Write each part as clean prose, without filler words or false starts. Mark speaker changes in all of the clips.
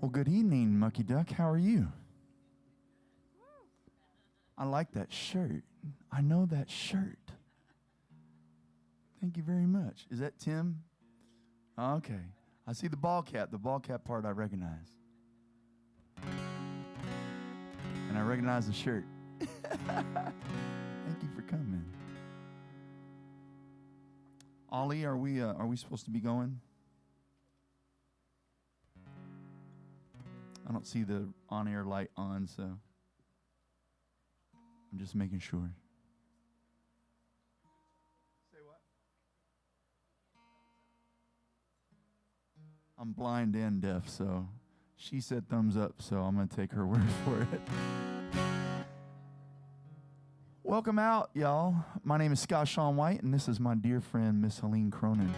Speaker 1: Well, good evening, Mucky Duck. How are you? I like that shirt. I know that shirt. Thank you very much. Is that Tim? Okay. I see the ball cap. The ball cap part I recognize. And I recognize the shirt. Thank you for coming. Ollie, are we supposed to be going? I don't see the on-air light on, so I'm just making sure. Say what? I'm blind and deaf, so she said thumbs up, so I'm going to take her word for it. Welcome out, y'all. My name is Scott Sean White, and this is my dear friend, Miss Helene Cronin.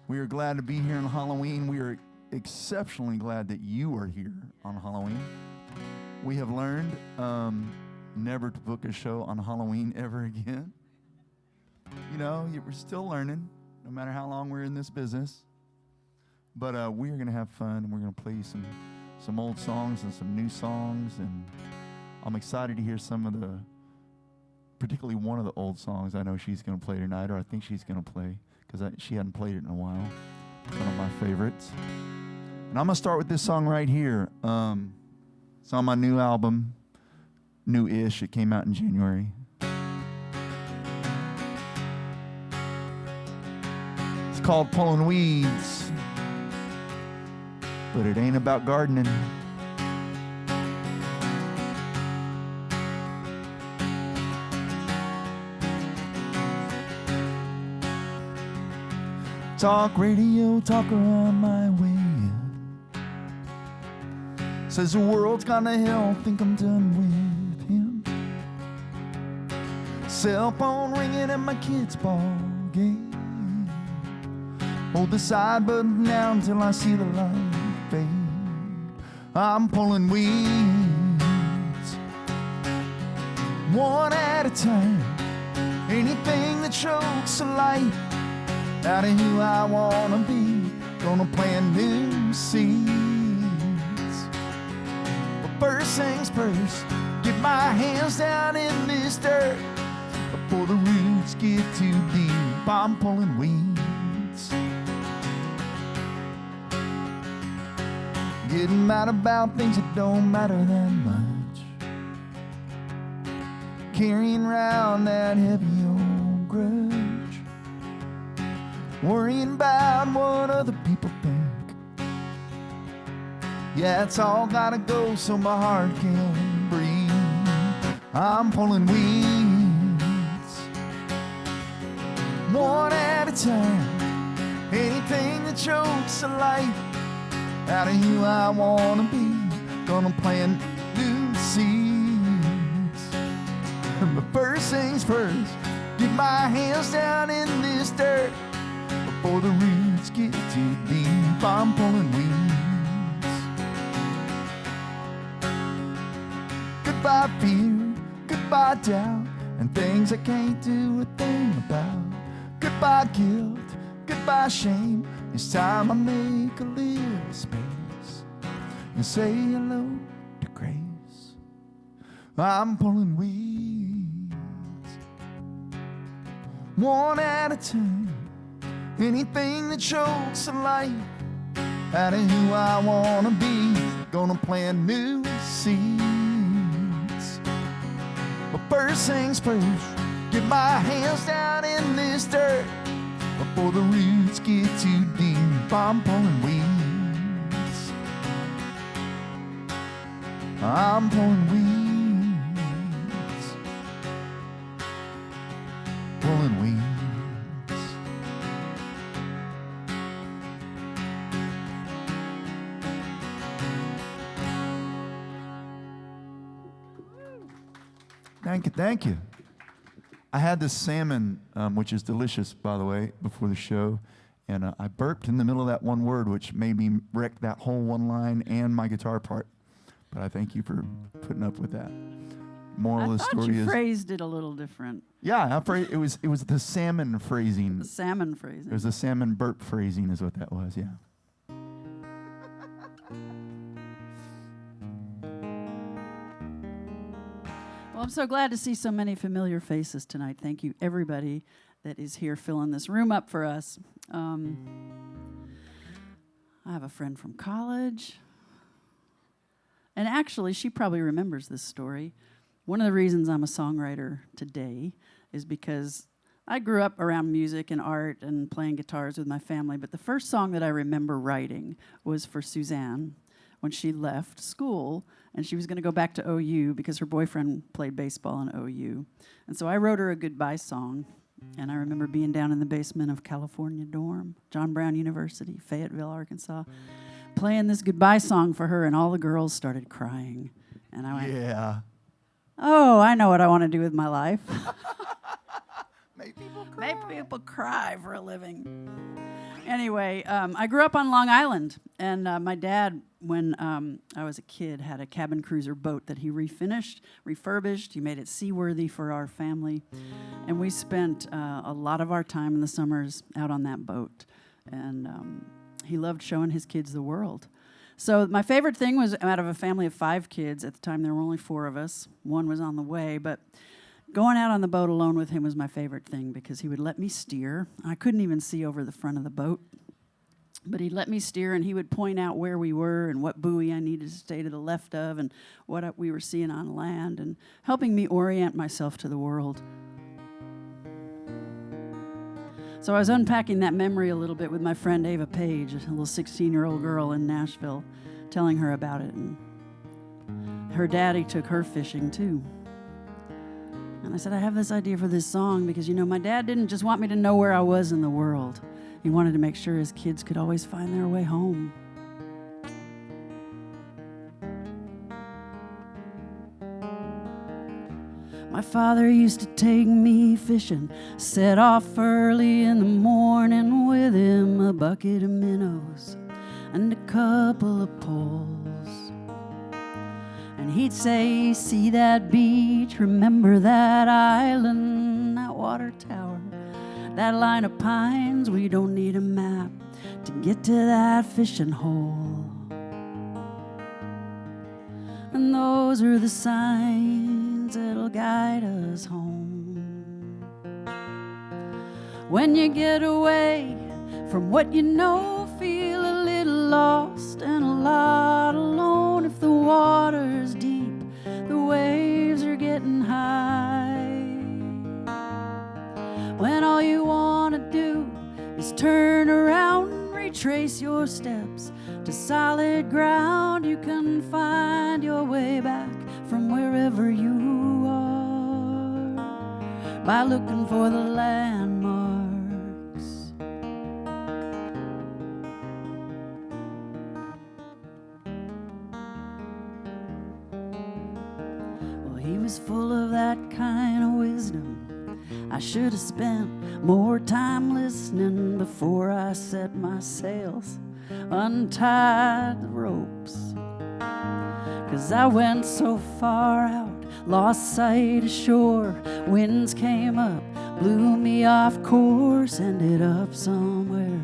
Speaker 1: We are glad to be here on Halloween. We are exceptionally glad that you are here on Halloween. We have learned never to book a show on Halloween ever again. You know, we're still learning, no matter how long we're in this business. But we are going to have fun. We're going to play some old songs and some new songs. And I'm excited to hear particularly one of the old songs I know she's going to play tonight, or I think she's going to play, because she hadn't played it in a while. It's one of my favorites. And I'm going to start with this song right here. It's on my new album, new-ish. It came out in January. It's called Pulling Weeds, but it ain't about gardening. Talk radio, talk around my way. Says the world's gone to hell, think I'm done with him. Cell phone ringing at my kid's ball game. Hold the side button down till I see the light fade. I'm pulling weeds, one at a time. Anything that chokes the light out of who I wanna be, gonna plant new seeds. But first things first, get my hands down in this dirt before the roots get too deep. I'm pulling weeds, getting mad about things that don't matter that much, carrying around that heavy old grudge, worrying about what other people think. Yeah, it's all gotta go so my heart can breathe. I'm pulling weeds, one at a time. Anything that chokes the light out of who I wanna be, gonna plant new seeds. But first things first, get my hands down in this dirt before the roots get too deep. I'm pulling weeds. Goodbye fear, goodbye doubt, and things I can't do a thing about. Goodbye guilt, goodbye shame. It's time I make a little space and say hello to grace. I'm pulling weeds, one at a time. Anything that chokes the light out of who I wanna be, gonna plant new seeds. But first things first, get my hands down in this dirt before the roots get too deep. I'm pulling weeds, I'm pulling weeds, pulling weeds. Thank you, thank you. I had this salmon, which is delicious, by the way, before the show, and I burped in the middle of that one word, which made me wreck that whole one line and my guitar part. But I thank you for putting up with that. Moral of the story is... I thought
Speaker 2: you phrased it a little different.
Speaker 1: Yeah, it was the salmon phrasing.
Speaker 2: The salmon phrasing.
Speaker 1: It was the salmon burp phrasing is what that was, yeah.
Speaker 2: Well, I'm so glad to see so many familiar faces tonight. Thank you, everybody that is here filling this room up for us. I have a friend from college. And actually, she probably remembers this story. One of the reasons I'm a songwriter today is because I grew up around music and art and playing guitars with my family, but the first song that I remember writing was for Suzanne when she left school, and she was going to go back to OU because her boyfriend played baseball in OU. And so I wrote her a goodbye song, and I remember being down in the basement of California dorm, John Brown University, Fayetteville, Arkansas, playing this goodbye song for her, and all the girls started crying. And I went,
Speaker 1: Yeah.
Speaker 2: oh, I know what I want to do with my life.
Speaker 1: Make people cry.
Speaker 2: Make people cry for a living. Anyway, I grew up on Long Island, and my dad, when I was a kid, had a cabin cruiser boat that he refurbished. He made it seaworthy for our family, and we spent a lot of our time in the summers out on that boat, and he loved showing his kids the world. So my favorite thing was, out of a family of 5 kids, at the time there were only 4 of us, one was on the way, but going out on the boat alone with him was my favorite thing because he would let me steer. I couldn't even see over the front of the boat, but he'd let me steer, and he would point out where we were and what buoy I needed to stay to the left of and what we were seeing on land, and helping me orient myself to the world. So I was unpacking that memory a little bit with my friend Ava Page, a little 16-year-old girl in Nashville, telling her about it. And her daddy took her fishing too. And I said, I have this idea for this song because, my dad didn't just want me to know where I was in the world. He wanted to make sure his kids could always find their way home. My father used to take me fishing, set off early in the morning with him, a bucket of minnows and a couple of poles. And he'd say, see that beach, remember that island, that water tower, that line of pines, we don't need a map to get to that fishing hole. And those are the signs that'll guide us home. When you get away from what you know, feel a little lost and a lot alone. If the water's deep, the waves are getting high. When all you want to do is turn around, retrace your steps to solid ground, you can find your way back from wherever you are by looking for the landmarks. Well, he was full of that kind of wisdom. I should have spent more time listening before I set my sails, untied the ropes. 'Cause I went so far out, lost sight of shore. Winds came up, blew me off course, ended up somewhere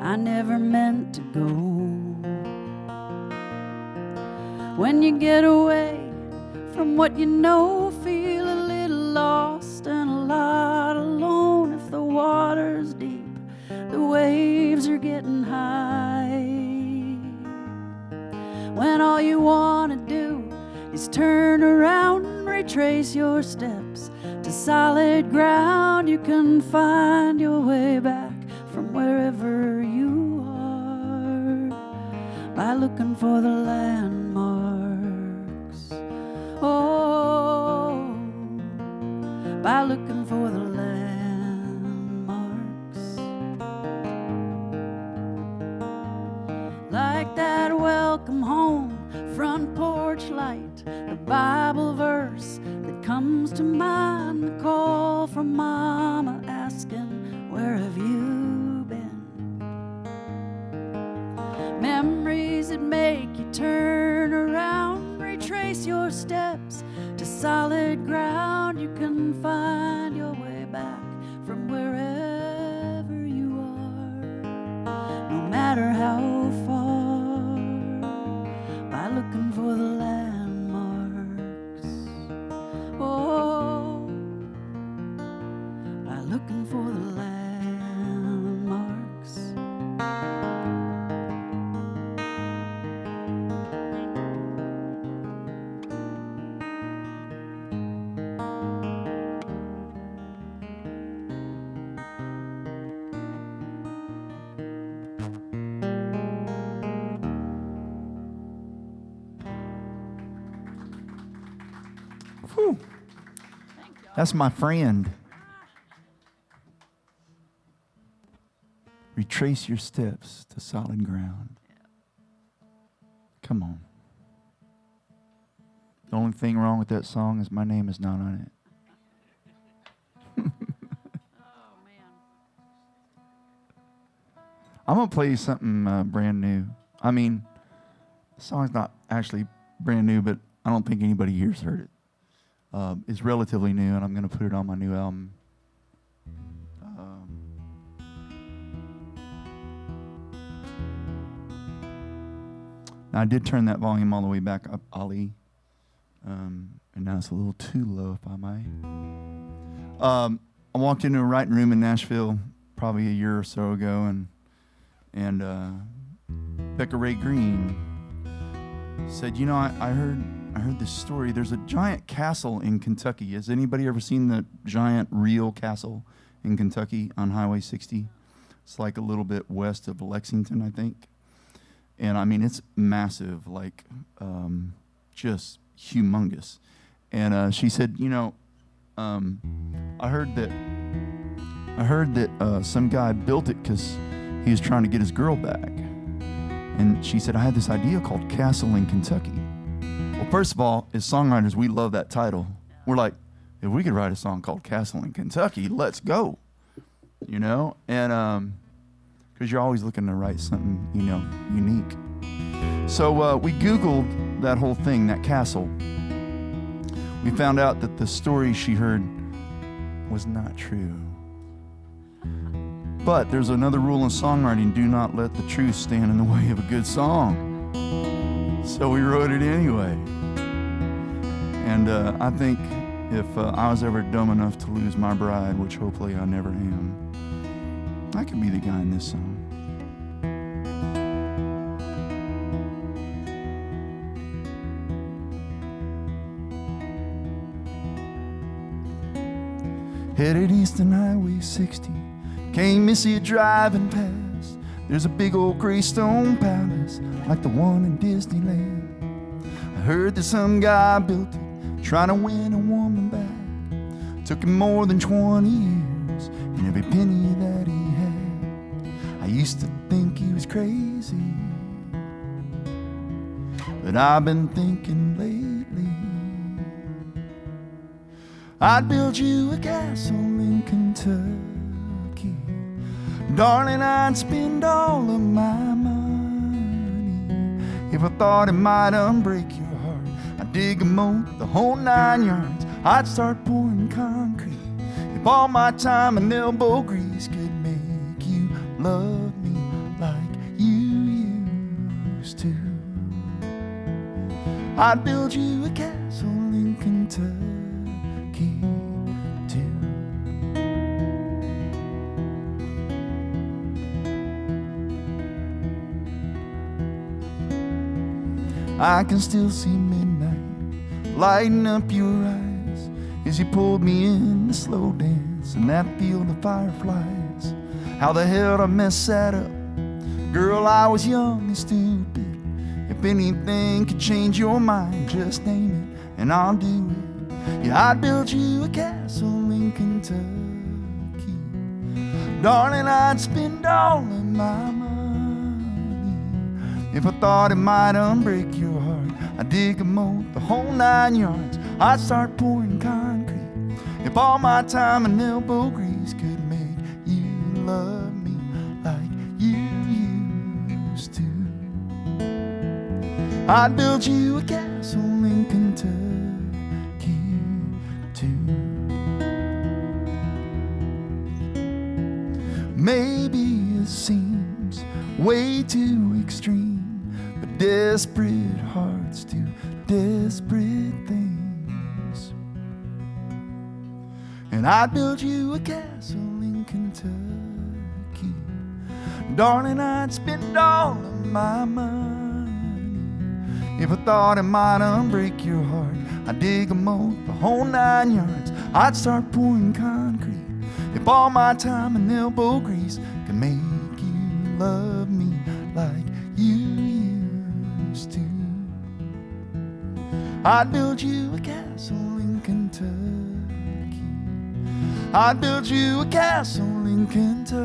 Speaker 2: I never meant to go. When you get away from what you know, feel a little lost and a lot alone. If the water's deep, the waves are getting high. When all you want to do is turn around and retrace your steps to solid ground, you can find your way back from wherever you are by looking for the landmarks. Oh, by looking for the landmarks. Like that welcome home front porch light, the Bible verse that comes to mind, the call from Mama asking, where have you been? Memories that make you turn around, retrace your steps to solid ground, you can find your way back from wherever you are, no matter how far, by looking for the landmarks. Oh,
Speaker 1: Whew. That's my friend. Retrace your steps to solid ground. Come on. The only thing wrong with that song is my name is not on it.
Speaker 2: Oh, man.
Speaker 1: I'm going to play you something brand new. I mean, the song's not actually brand new, but I don't think anybody here's heard it. It's relatively new, and I'm going to put it on my new album. Now, I did turn that volume all the way back up, Ali. And now it's a little too low, if I might. I walked into a writing room in Nashville probably a year or so ago, and Becca Ray Green said, "You know, I heard this story. There's a giant castle in Kentucky. Has anybody ever seen the giant real castle in Kentucky on Highway 60? It's like a little bit west of Lexington, I think. And I mean, it's massive, like just humongous." And she said, "You know, I heard that some guy built it because he was trying to get his girl back." And she said, "I had this idea called Castle in Kentucky." Well, first of all, as songwriters, we love that title. We're like, if we could write a song called Castle in Kentucky, let's go. You know? And because you're always looking to write something, you know, unique. So we Googled that whole thing, that castle. We found out that the story she heard was not true. But there's another rule in songwriting: do not let the truth stand in the way of a good song. So we wrote it anyway. And I think if I was ever dumb enough to lose my bride, which hopefully I never am, I could be the guy in this song. Headed east on Highway 60, can't miss you driving past. There's a big old gray stone palace like the one in Disneyland. I heard that some guy built it, trying to win a woman back. Took him more than 20 years, and every penny that he had. I used to think he was crazy, but I've been thinking lately I'd build you a castle in Kentucky. Darling, I'd spend all of my money. If I thought it might unbreak your heart, I'd dig a moat, the whole 9 yards. I'd start pouring concrete. If all my time and elbow grease could make you love me like you used to, I'd build you a castle in Kentucky too. I can still see midnight lighting up your eyes as you pulled me in to slow dance in that field of fireflies. How the hell did I mess that up? Girl, I was young and stupid. If anything could change your mind, just name it and I'll do it. Yeah, I'd build you a castle in Kentucky. Darling, I'd spend all of my money. If I thought it might unbreak your heart, I'd dig a moat, the whole 9 yards. I'd start pouring concrete. If all my time and elbow grease could make you love me like you used to, I'd build you a castle in Kentucky too. Maybe it seems way too extreme, but desperate hearts do desperate things. And I'd build you a castle in Kentucky. Darling, I'd spend all of my money. If I thought it might unbreak your heart, I'd dig a moat, the whole 9 yards. I'd start pouring concrete. If all my time and elbow grease could make you love me like you used to, I'd build you a castle in I'd build you a castle in Kentucky.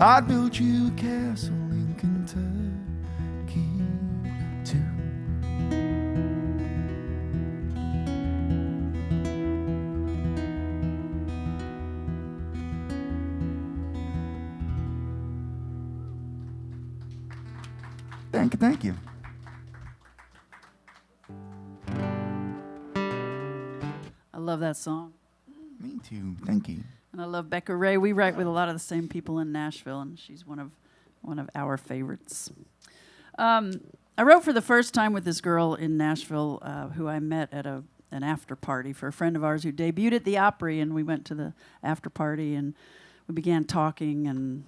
Speaker 1: I'd build you a castle in Kentucky too. Thank you.
Speaker 2: I love that song.
Speaker 1: Me too. Thank you.
Speaker 2: And I love Becca Ray. We write with a lot of the same people in Nashville, and she's one of our favorites. I wrote for the first time with this girl in Nashville who I met at an after party for a friend of ours who debuted at the Opry, and we went to the after party, and we began talking and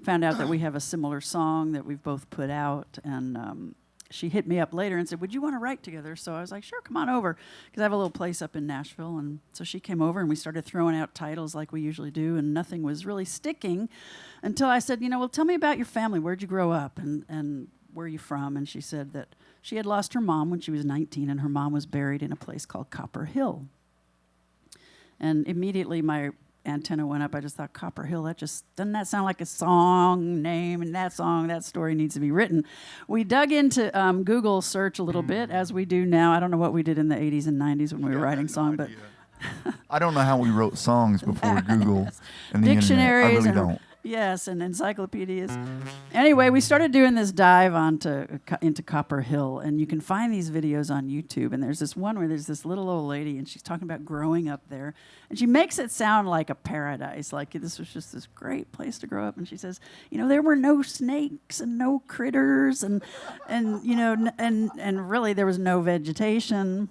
Speaker 2: found out that we have a similar song that we've both put out, and she hit me up later and said, would you want to write together? So I was like, sure, come on over, because I have a little place up in Nashville. And so she came over, and we started throwing out titles like we usually do, and nothing was really sticking until I said, well, tell me about your family. Where'd you grow up, and where are you from? And she said that she had lost her mom when she was 19, and her mom was buried in a place called Copper Hill. And immediately my antenna went up. I just thought, Copper Hill, doesn't that sound like a song name? And that story needs to be written. We dug into Google search a little bit, as we do now. I don't know what we did in the 80s and 90s when we were writing songs, but
Speaker 1: I don't know how we wrote songs before Google and the
Speaker 2: dictionaries
Speaker 1: internet. I really don't.
Speaker 2: Yes, and encyclopedias. Anyway, we started doing this dive into Copper Hill, and you can find these videos on YouTube. And there's this one where there's this little old lady, and she's talking about growing up there, and she makes it sound like a paradise, like this was just this great place to grow up. And she says, there were no snakes and no critters, and really there was no vegetation.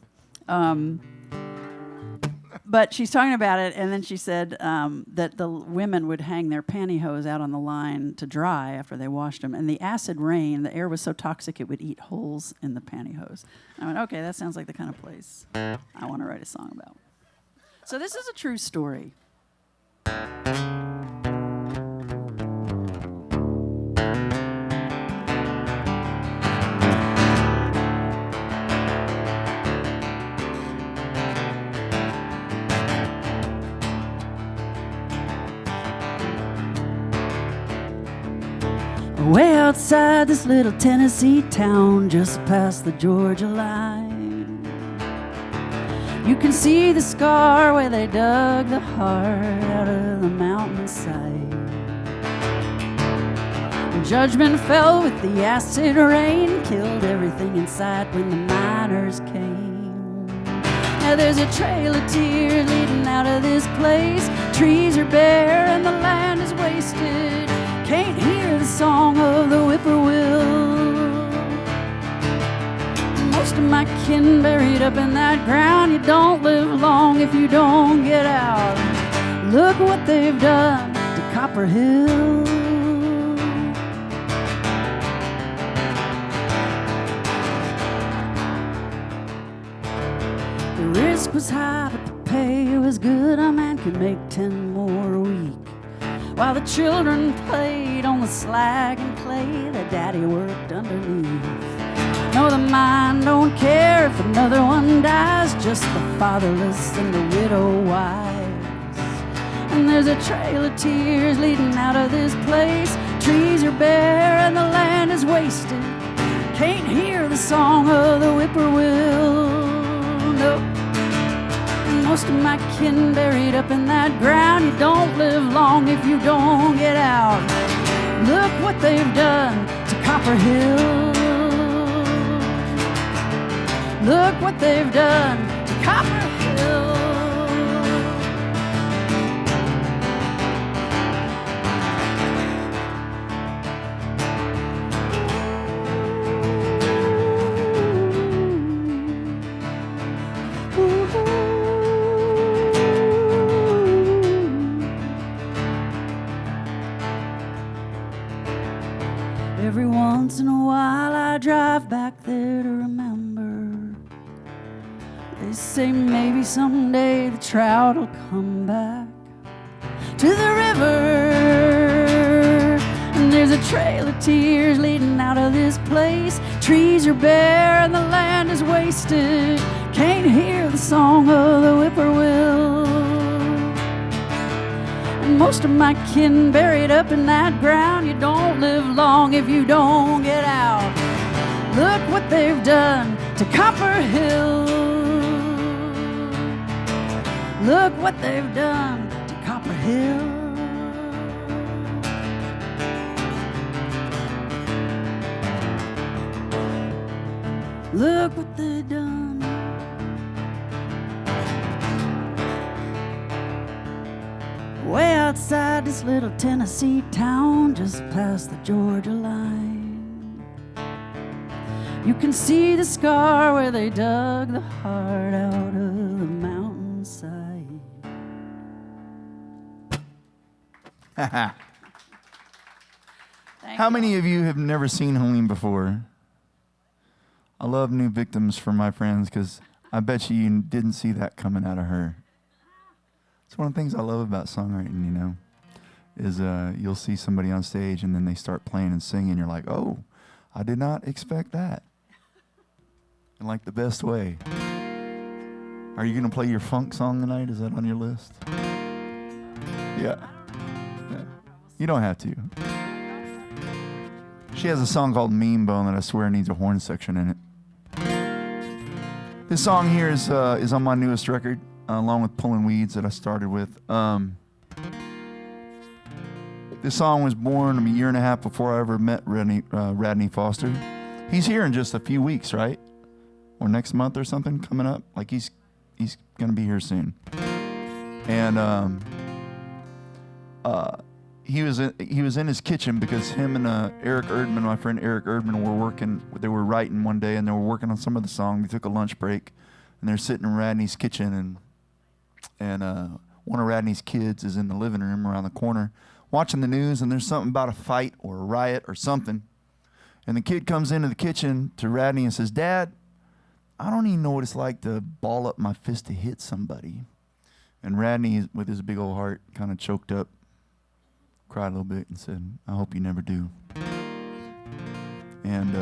Speaker 2: But she's talking about it, and then she said that the women would hang their pantyhose out on the line to dry after they washed them. And the acid rain, the air was so toxic it would eat holes in the pantyhose. I went, okay, that sounds like the kind of place I want to write a song about. So this is a true story. Way outside this little Tennessee town, just past the Georgia line, you can see the scar where they dug the heart out of the mountainside. Judgment fell with the acid rain, killed everything in sight when the miners came. Now there's a trail of tears leading out of this place. Trees are bare and the land is wasted. Can't hear the song of the whippoorwill. Most of my kin buried up in that ground. You don't live long if you don't get out. Look what they've done to Copper Hill. The risk was high, but the pay was good. A man could make 10 more a week. While the children played on the slag and clay, their daddy worked underneath. No, the mine don't care if another one dies, just the fatherless and the widow wives. And there's a trail of tears leading out of this place. Trees are bare and the land is wasted. Can't hear the song of the whippoorwill. No. Most of my kin buried up in that ground. You don't live long if you don't get out. Look what they've done to Copper Hill. Look what they've done to Copper Hill. Every once in a while I drive back there to remember. They say maybe someday the trout will come back to the river. And there's a trail of tears leading out of this place. Trees are bare and the land is wasted. Can't hear the song of the whippoorwill. most of my kin buried up in that ground. You don't live long if you don't get out. Look what they've done to Copper Hill. Look what they've done to Copper Hill. Look what they've done. Way outside this little Tennessee town, just past the Georgia line, you can see the scar where they dug the heart out of the mountainside.
Speaker 1: How many of you have never seen Helene before? I love new victims for my friends because I bet you didn't see that coming out of her. It's one of the things I love about songwriting, you know, is you'll see somebody on stage and then they start playing and singing. You're like, oh, I did not expect that. In like the best way. Are you going to play your funk song tonight? Is that on your list? Yeah. You don't have to. She has a song called Mean Bone that I swear needs a horn section in it. This song here is on my newest record, along with Pullin' Weeds that I started with. This song was born a year and a half before I ever met Radney Foster. He's here in just a few weeks, right? Or next month or something coming up. Like he's gonna be here soon. And he was in his kitchen because him and Eric Erdman, my friend Eric Erdman, were working. They were writing one day and they were working on some of the song. They took a lunch break and they're sitting in Radney's kitchen and one of Radney's kids is in the living room around the corner watching the news, and there's something about a fight or a riot or something. And the kid comes into the kitchen to Radney and says, "Dad, I don't even know what it's like to ball up my fist to hit somebody." And Radney, with his big old heart, kind of choked up, cried a little bit and said, "I hope you never do." And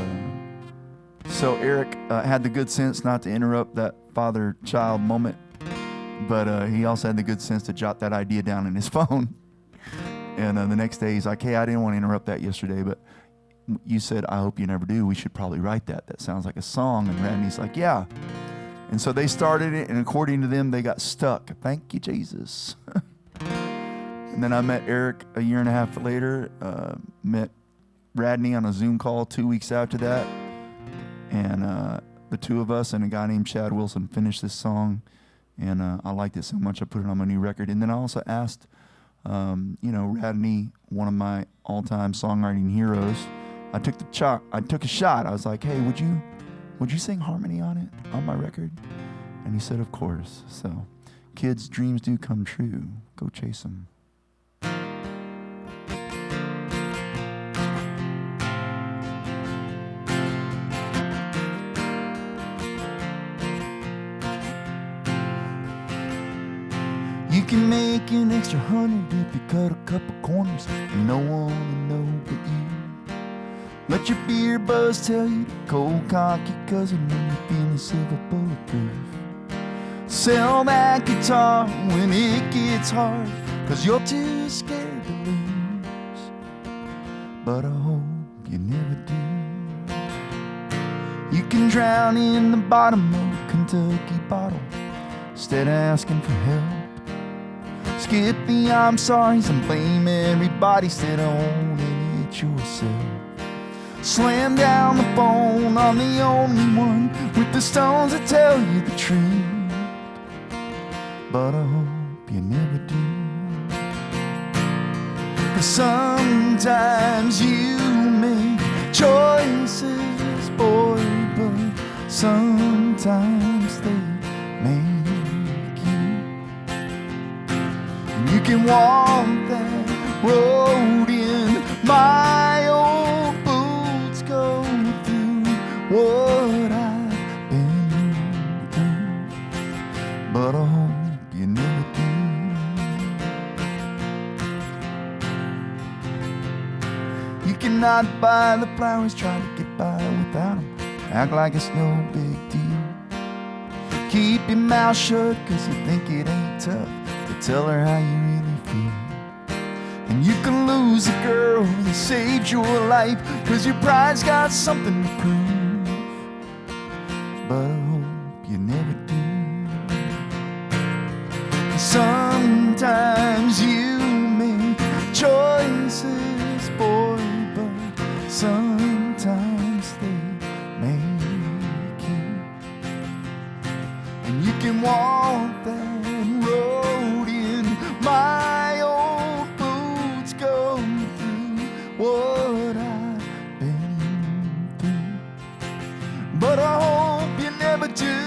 Speaker 1: so Eric had the good sense not to interrupt that father-child moment, but he also had the good sense to jot that idea down in his phone. And the next day he's like, "Hey, I didn't want to interrupt that yesterday, but you said, 'I hope you never do.' We should probably write that. That sounds like a song." And Radney's like, "Yeah." And so they started it, and according to them, they got stuck. Thank you, Jesus. And then I met Eric a year and a half later, met Radney on a Zoom call 2 weeks after that. And the two of us and a guy named Chad Wilson finished this song. And I liked it so much, I put it on my new record. And then I also asked, Radney, one of my all-time songwriting heroes, I took a shot. I was like, "Hey, would you sing harmony on it, on my record?" And he said, "Of course." So, kids' dreams do come true. Go chase them. You can make an extra 100 if you cut a couple corners, and no one will know but you. Let your beer buzz tell you to cold cock your cousin when you're feeling silver bulletproof. Sell that guitar when it gets hard, 'cause you're too scared to lose. But I hope you never do. You can drown in the bottom of a Kentucky bottle instead of asking for help. Skip the I'm sorry's and blame everybody instead of owning it yourself. Slam down the phone on the only one with the stones that tell you the truth. But I hope you never do. 'Cause sometimes you make choices, boy, but sometimes they make you. You can walk that road in my old boots, go through what I've been through, but I hope you never do. You cannot buy the flowers, try to get by without them. Act like it's no big deal. Keep your mouth shut 'cause you think it ain't tough to tell her how you really feel. And you can lose a girl that saved your life, 'cause your pride's got something to prove. But I hope you never do. Sometimes you make choices, boy, but sometimes they make you. And you can walk that road in my old boots, go through what I've been through. But I hope you never do.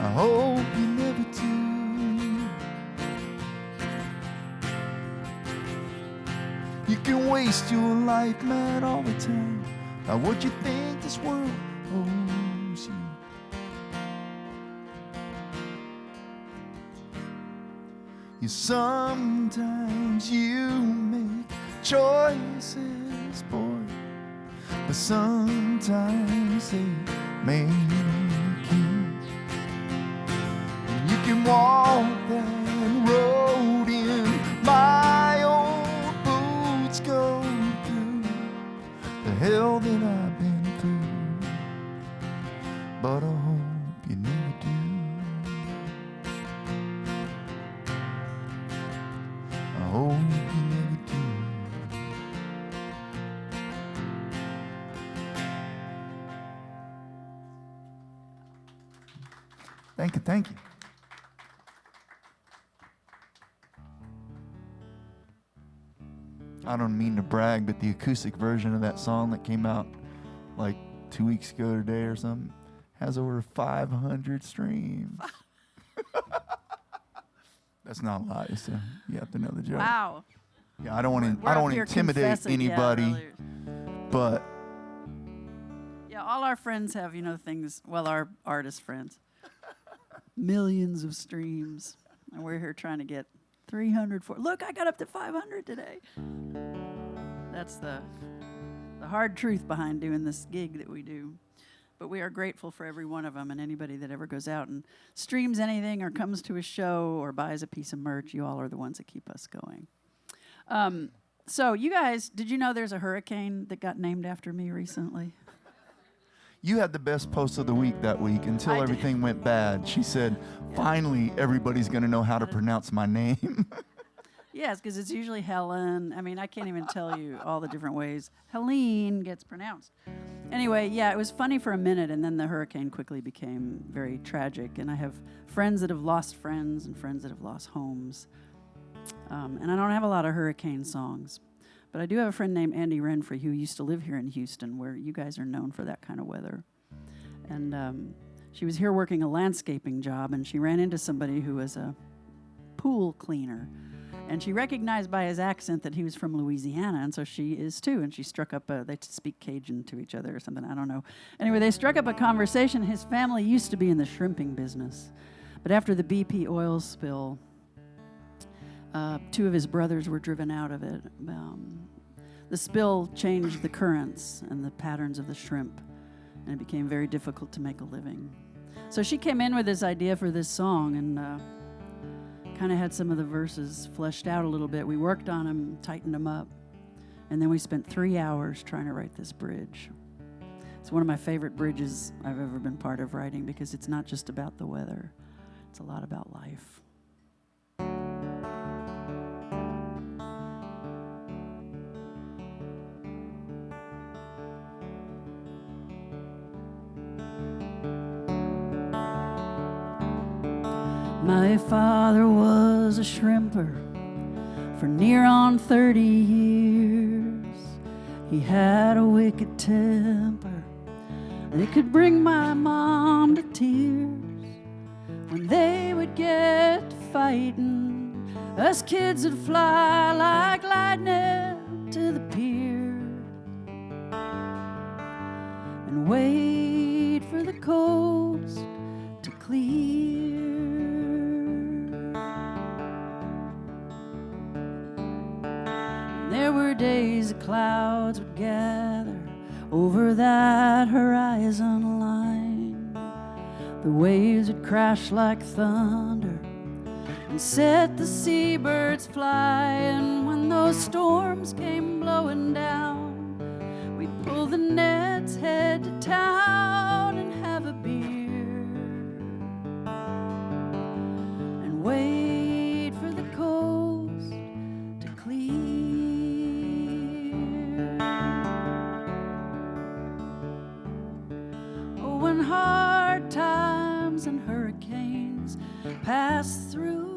Speaker 1: I hope you never do. You can waste your life mad all the time about what you think this world owes you. You sometimes you make choices, boy, but sometimes they make you. You can walk that road in my old boots, go through the hell that I've been through. But I hope you never do. I hope you never do. Thank you, thank you. I don't mean to brag, but the acoustic version of that song that came out like 2 weeks ago today or something has over 500 streams. That's not a lie, so you have to know the joke.
Speaker 2: Wow.
Speaker 1: Yeah, I don't want
Speaker 2: We're up
Speaker 1: to
Speaker 2: here
Speaker 1: intimidate
Speaker 2: confessing,
Speaker 1: anybody,
Speaker 2: yeah, really.
Speaker 1: but
Speaker 2: Yeah, all our friends have, things, well, our artist friends. Millions of streams. And we're here trying to get 300 for. Look, I got up to 500 today. That's the hard truth behind doing this gig that we do. But we are grateful for every one of them, and anybody that ever goes out and streams anything or comes to a show or buys a piece of merch. You all are the ones that keep us going. So you guys, did you know there's a hurricane that got named after me recently?
Speaker 1: you had the best post of the week that week until
Speaker 2: I
Speaker 1: everything
Speaker 2: did.
Speaker 1: went bad. She said, finally, everybody's going to know how to pronounce my name.
Speaker 2: Yes, because it's usually Helen. I mean, I can't even tell you all the different ways Helene gets pronounced. Anyway, yeah, it was funny for a minute, and then the hurricane quickly became very tragic. And I have friends that have lost friends and friends that have lost homes. And I don't have a lot of hurricane songs. But I do have a friend named Andy Renfrey who used to live here in Houston, where you guys are known for that kind of weather. And she was here working a landscaping job, and she ran into somebody who was a pool cleaner. And she recognized by his accent that he was from Louisiana, and so she is too. And she struck up they speak Cajun to each other or something, I don't know. Anyway, they struck up a conversation. His family used to be in the shrimping business. But after the BP oil spill, 2 of his brothers were driven out of it. The spill changed the currents and the patterns of the shrimp, and it became very difficult to make a living. So she came in with this idea for this song, and kind of had some of the verses fleshed out a little bit. We worked on them, tightened them up, and then we spent 3 hours trying to write this bridge. It's one of my favorite bridges I've ever been part of writing, because it's not just about the weather. It's a lot about life. My father was a shrimper for near on 30 years. He had a wicked temper that could bring my mom to tears. When they would get to fighting, us kids would fly like lightning to the pier and wait for the coast to clear. There were days the clouds would gather over that horizon line. The waves would crash like thunder and set the seabirds flying. When those storms came blowing down, we'd pull the nets, head to town, and have a beer, and wait for the coast to clear. Oh, when hard times and hurricanes pass through,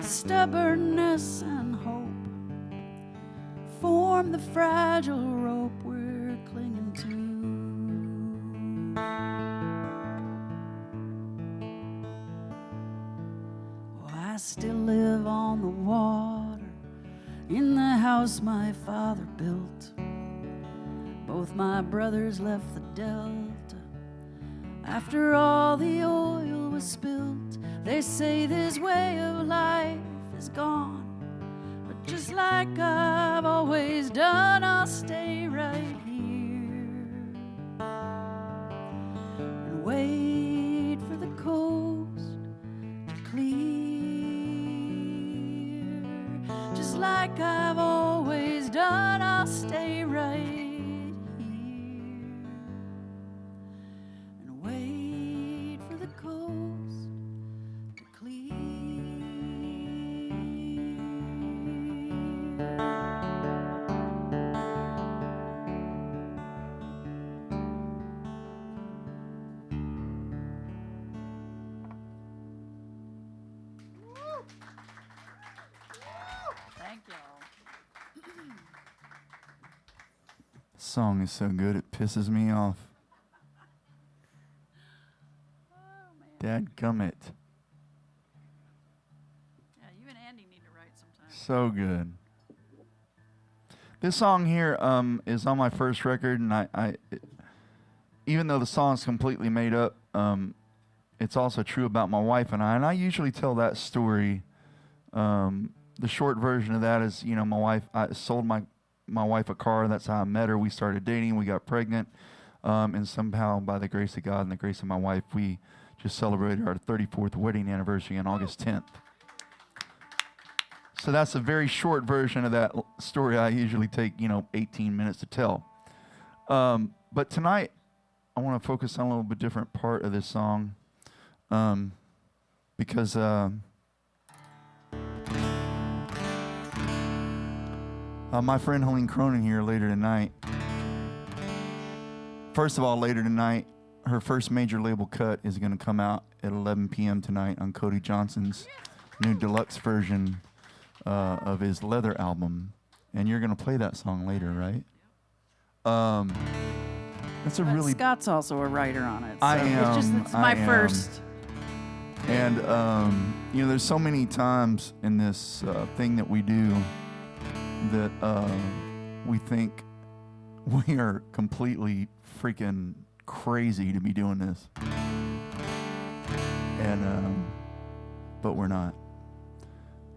Speaker 2: stubbornness and hope form the fragile rope we're clinging to. Oh, I still live on the water in the house my father built. Both my brothers left the Delta after all the oil was spilt. They say this way of life is gone, but just like I've always done, I'll stay right here and wait for the coast to clear. Just like I've always done, I'll stay right here and wait for the coast to clear. Thank y'all.
Speaker 1: Song is so good it pisses me off. Dadgummit.
Speaker 2: Yeah, you and Andy need to write sometime.
Speaker 1: So good. This song here is on my first record, and even though the song's completely made up, it's also true about my wife and I. And I usually tell that story. The short version of that is, I sold my wife a car. That's how I met her. We started dating. We got pregnant. And somehow, by the grace of God and the grace of my wife, we just celebrated our 34th wedding anniversary on August 10th. So that's a very short version of that story. I usually take, 18 minutes to tell. But tonight, I want to focus on a little bit different part of this song. Because my friend Helene Cronin here later tonight. First of all, later tonight, her first major label cut is going to come out at 11 p.m. tonight on Cody Johnson's new deluxe version of his Leather album. And you're going to play that song later, right? That's a really...
Speaker 2: Scott's also a writer on it. So
Speaker 1: I am.
Speaker 2: It's my first.
Speaker 1: And, there's so many times in this thing that we do that we think we are completely freaking crazy to be doing this. And, but we're not.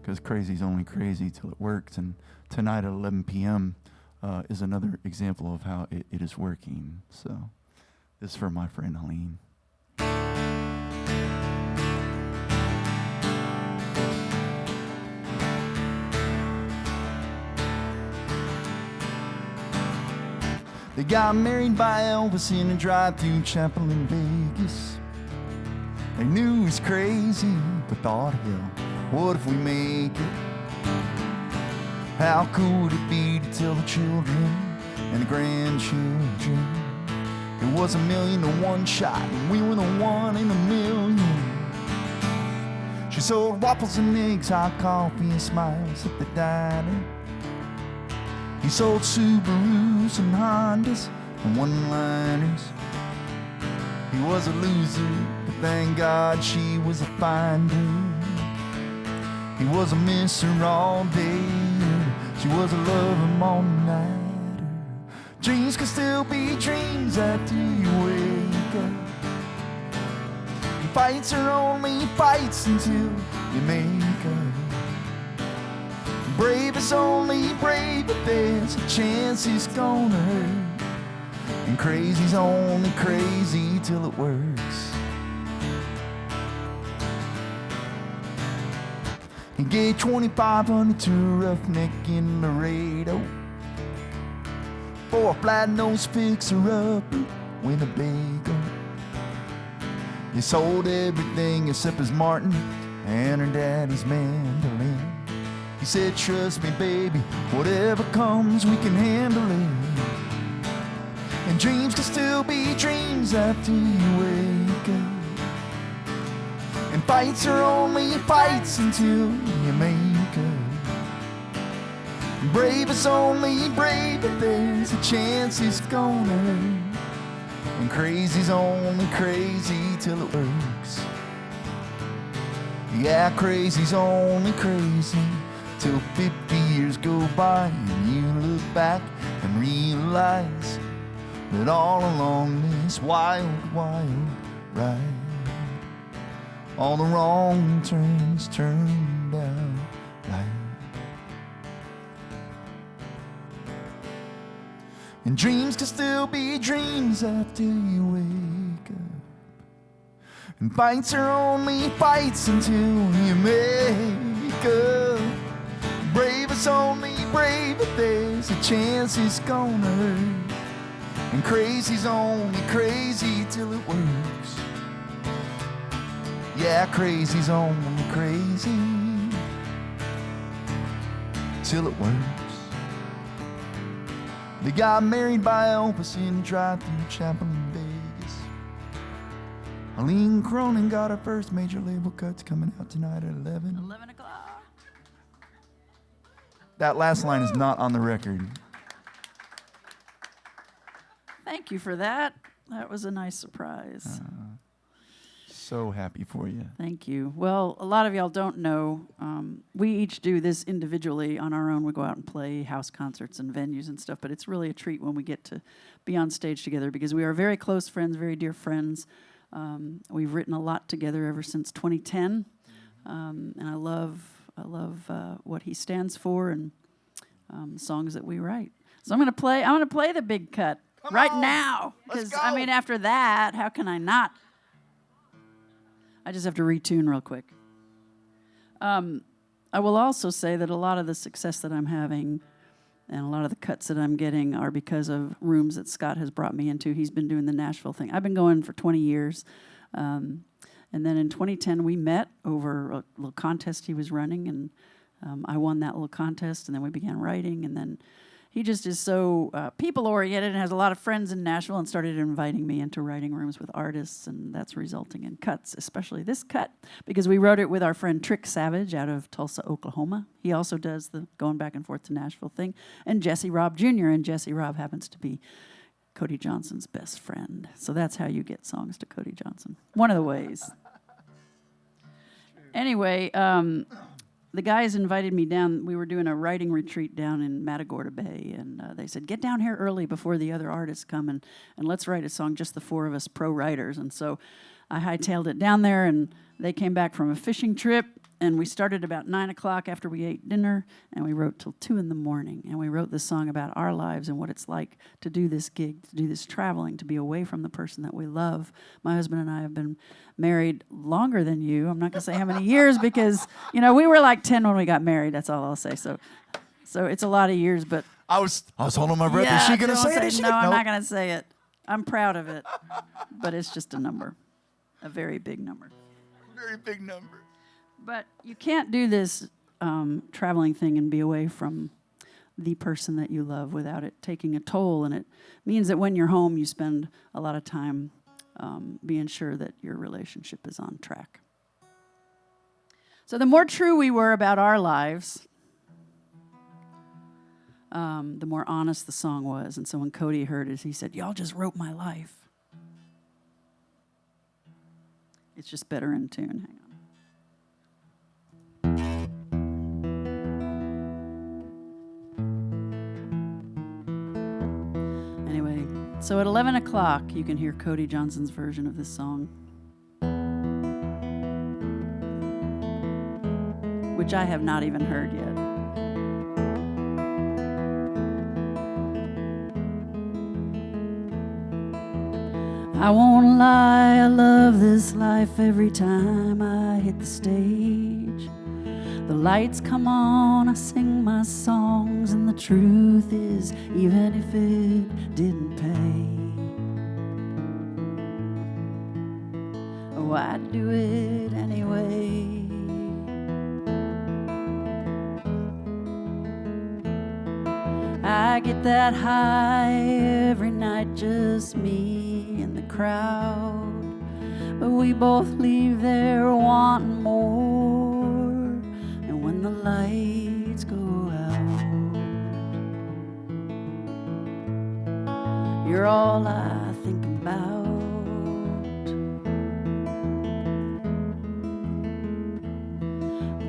Speaker 1: Because crazy's only crazy till it works. And tonight at 11 p.m. Is another example of how it is working. So this is for my friend Helene. They got married by Elvis in a drive-through chapel in Vegas. They knew he was crazy, but thought, hell, what if we make it? How cool would it be to tell the children and the grandchildren it was 1,000,000 to 1 shot and we were the 1 in 1,000,000? She sold waffles and eggs, hot coffee and smiles at the diner. He sold Subarus and Hondas and one-liners. He was a loser, but thank God she was a finder. He was a misser all day, she was a lover all nighter. Dreams can still be dreams after you wake up. And fights are only fights until you make up. Brave is only brave if there's a chance it's gonna hurt. And crazy's only crazy till it works. He gave 2,500 to a roughneck in Laredo for a flat-nosed fixer-upper Winnebago. He sold everything except his Martin and her daddy's mandolin. He said, trust me, baby, whatever comes, we can handle it. And dreams can still be dreams after you wake up. And fights are only fights until you make up. And brave is only brave if there's a chance it's gonna hurt. And crazy's only crazy till it works. Yeah, crazy's only crazy till 50 years go by and you look back and realize that all along this wild, wild ride, all the wrong turns turned out right. And dreams can still be dreams after you wake up. And fights are only fights until you make up. Brave is only brave if there's a chance it's gonna hurt. And crazy's only crazy till it works. Yeah, crazy's only crazy till it works. They got married by Elvis in a drive-through chapel in Vegas. Helene Cronin got her first major label cuts coming out tonight at 11.
Speaker 2: 11 o'clock.
Speaker 1: That last line is not on the record.
Speaker 2: Thank you for that. That was a nice surprise.
Speaker 1: So happy for you.
Speaker 2: Thank you. Well, a lot of y'all don't know, we each do this individually on our own. We go out and play house concerts and venues and stuff, but it's really a treat when we get to be on stage together because we are very close friends, very dear friends. We've written a lot together ever since 2010, and I love what he stands for and songs that we write. So I'm gonna play the big cut right now because I mean, after that, how can I not? I just have to retune real quick. I will also say that a lot of the success that I'm having and a lot of the cuts that I'm getting are because of rooms that Scott has brought me into. He's been doing the Nashville thing. I've been going for 20 years. And then in 2010, we met over a little contest he was running, and I won that little contest, and then we began writing, and then he just is so people-oriented and has a lot of friends in Nashville and started inviting me into writing rooms with artists, and that's resulting in cuts, especially this cut, because we wrote it with our friend Trick Savage out of Tulsa, Oklahoma. He also does the going back and forth to Nashville thing, and Jesse Robb Jr., and Jesse Robb happens to be Cody Johnson's best friend. So that's how you get songs to Cody Johnson. One of the ways. Anyway, the guys invited me down. We were doing a writing retreat down in Matagorda Bay, and they said, get down here early before the other artists come, and let's write a song, just the four of us pro writers. And so I hightailed it down there, and they came back from a fishing trip, and we started about 9 o'clock after we ate dinner, and we wrote till 2 in the morning. And we wrote this song about our lives and what it's like to do this gig, to do this traveling, to be away from the person that we love. My husband and I have been married longer than you. I'm not going to say how many years because, you know, we were like 10 when we got married. That's all I'll say. So it's a lot of years, but... I was
Speaker 1: holding my breath.
Speaker 2: Yeah,
Speaker 1: is she going to say it?
Speaker 2: No, I'm not going to say it. I'm proud of it, but it's just a number, a very big number.
Speaker 1: Very big number.
Speaker 2: But you can't do this traveling thing and be away from the person that you love without it taking a toll. And it means that when you're home, you spend a lot of time being sure that your relationship is on track. So the more true we were about our lives, the more honest the song was. And so when Cody heard it, he said, y'all just wrote my life. It's just better in tune. Hang on. Anyway, so at 11 o'clock, you can hear Cody Johnson's version of this song, which I have not even heard yet. I won't lie, I love this life every time I hit the stage. The lights come on, I sing my songs, and the truth is, even if it didn't pay, oh, I'd do it anyway. I get that high every night, just me and the crowd, but we both leave there wanting more. And when the lights go out, you're all I think about.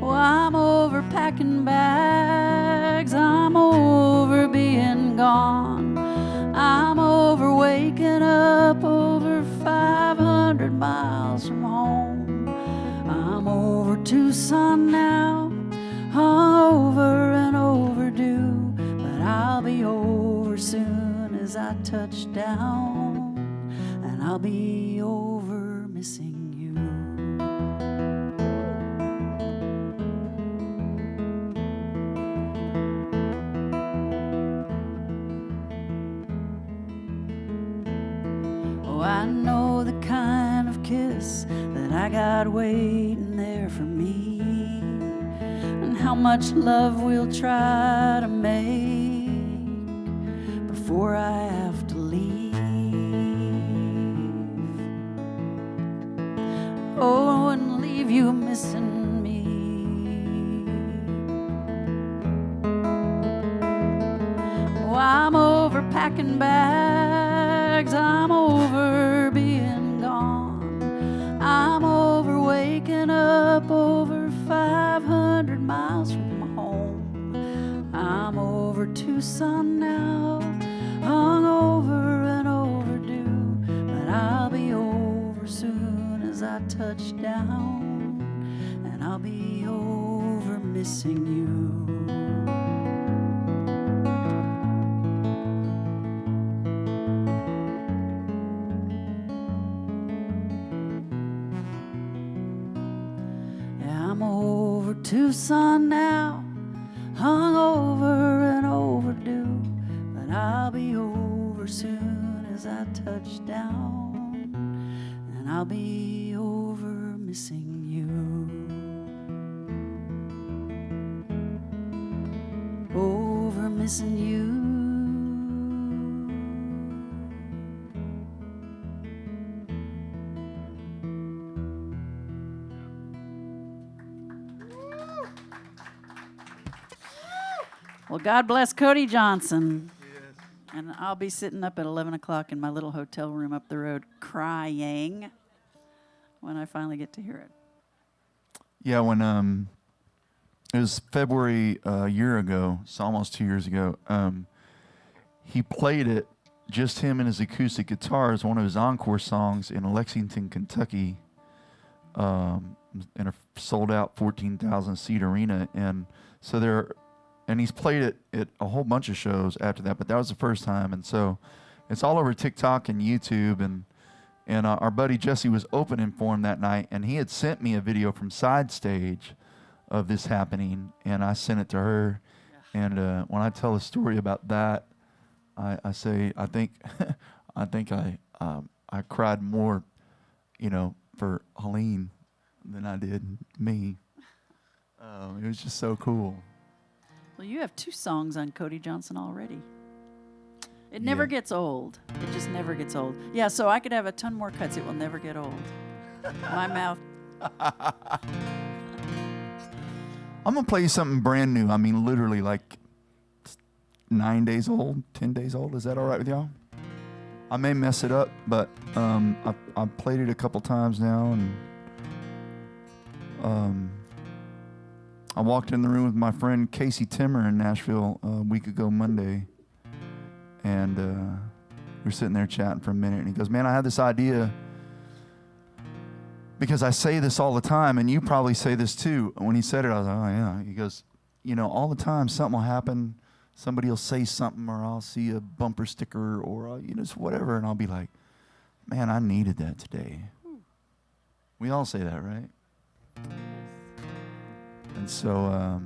Speaker 2: Oh, I'm over packing bags, I'm over being gone, I'm over waking up over 500 miles from home. I'm over Tucson now, over and overdue, but I'll be over soon as I touch down, and I'll be over missing you. I know the kind of kiss that I got waiting there for me, and how much love we'll try to make before I have to leave. Oh, and leave you missing me. Oh, I'm over packing bags, I'm over being gone, I'm over waking up over 500 miles from home. I'm over Tucson now, hung over and overdue, but I'll be over soon as I touch down, and I'll be over missing you. Tucson now, hung over and overdue, but I'll be over soon as I touch down, and I'll be over missing you. Over missing you. Well, God bless Cody Johnson. Yes. And I'll be sitting up at 11 o'clock in my little hotel room up the road crying when I finally get to hear it.
Speaker 1: Yeah, when it was February a year ago, it's almost 2 years ago, he played it, just him and his acoustic guitar, as one of his encore songs in Lexington, Kentucky, in a sold-out 14,000-seat arena. And so and he's played it at a whole bunch of shows after that, but that was the first time. And so it's all over TikTok and YouTube. And our buddy Jesse was opening for him that night, and he had sent me a video from Side Stage of this happening, and I sent it to her. Yeah. And when I tell a story about that, I say I think I cried more, for Helene than I did me. It was just so cool.
Speaker 2: Well, you have 2 songs on Cody Johnson already. It never gets old. It just never gets old. Yeah, so I could have a ton more cuts. It will never get old. My mouth.
Speaker 1: I'm going to play you something brand new. I mean, literally like 9 days old, 10 days old. Is that all right with y'all? I may mess it up, but I've played it a couple times now, and I walked in the room with my friend Casey Timmer in Nashville a week ago Monday, and we were sitting there chatting for a minute, and he goes, "Man, I had this idea, because I say this all the time, and you probably say this too." When he said it, I was like, "Oh yeah." He goes, all the time something will happen, somebody will say something, or I'll see a bumper sticker, or just whatever, and I'll be like, "Man, I needed that today." We all say that, right? And so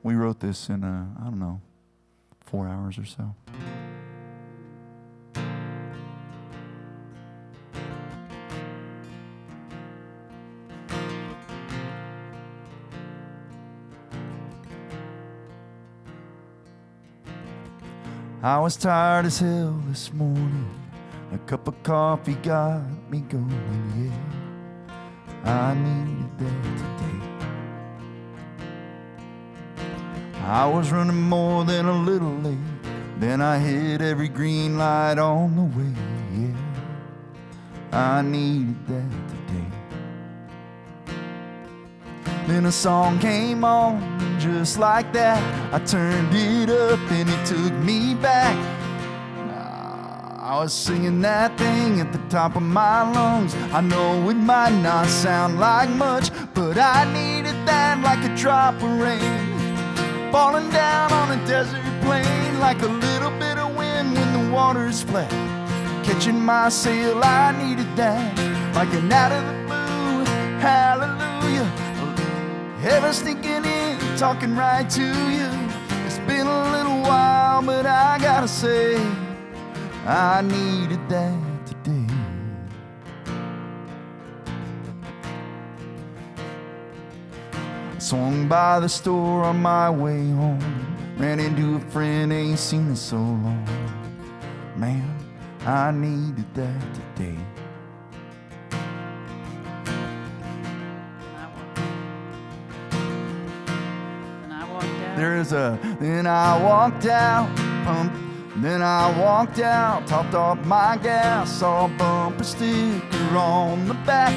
Speaker 1: we wrote this in, I don't know, 4 hours or so. I was tired as hell this morning. A cup of coffee got me going, yeah. I needed that today. I was running more than a little late. Then I hit every green light on the way, yeah. I needed that today. Then a song came on just like that. I turned it up and it took me back. I was singing that thing at the top of my lungs. I know it might not sound like much, but I needed that like a drop of rain falling down on a desert plain, like a little bit of wind when the water's flat catching my sail. I needed that like an out of the blue hallelujah, heaven sneaking in, talking right to you. It's been a little while, but I gotta say I needed that today. I swung by the store on my way home, ran into a friend, ain't seen in so long. Man, I needed that today. Then I walked out, pumped. Then I walked out, topped off my gas, saw a bumper sticker on the back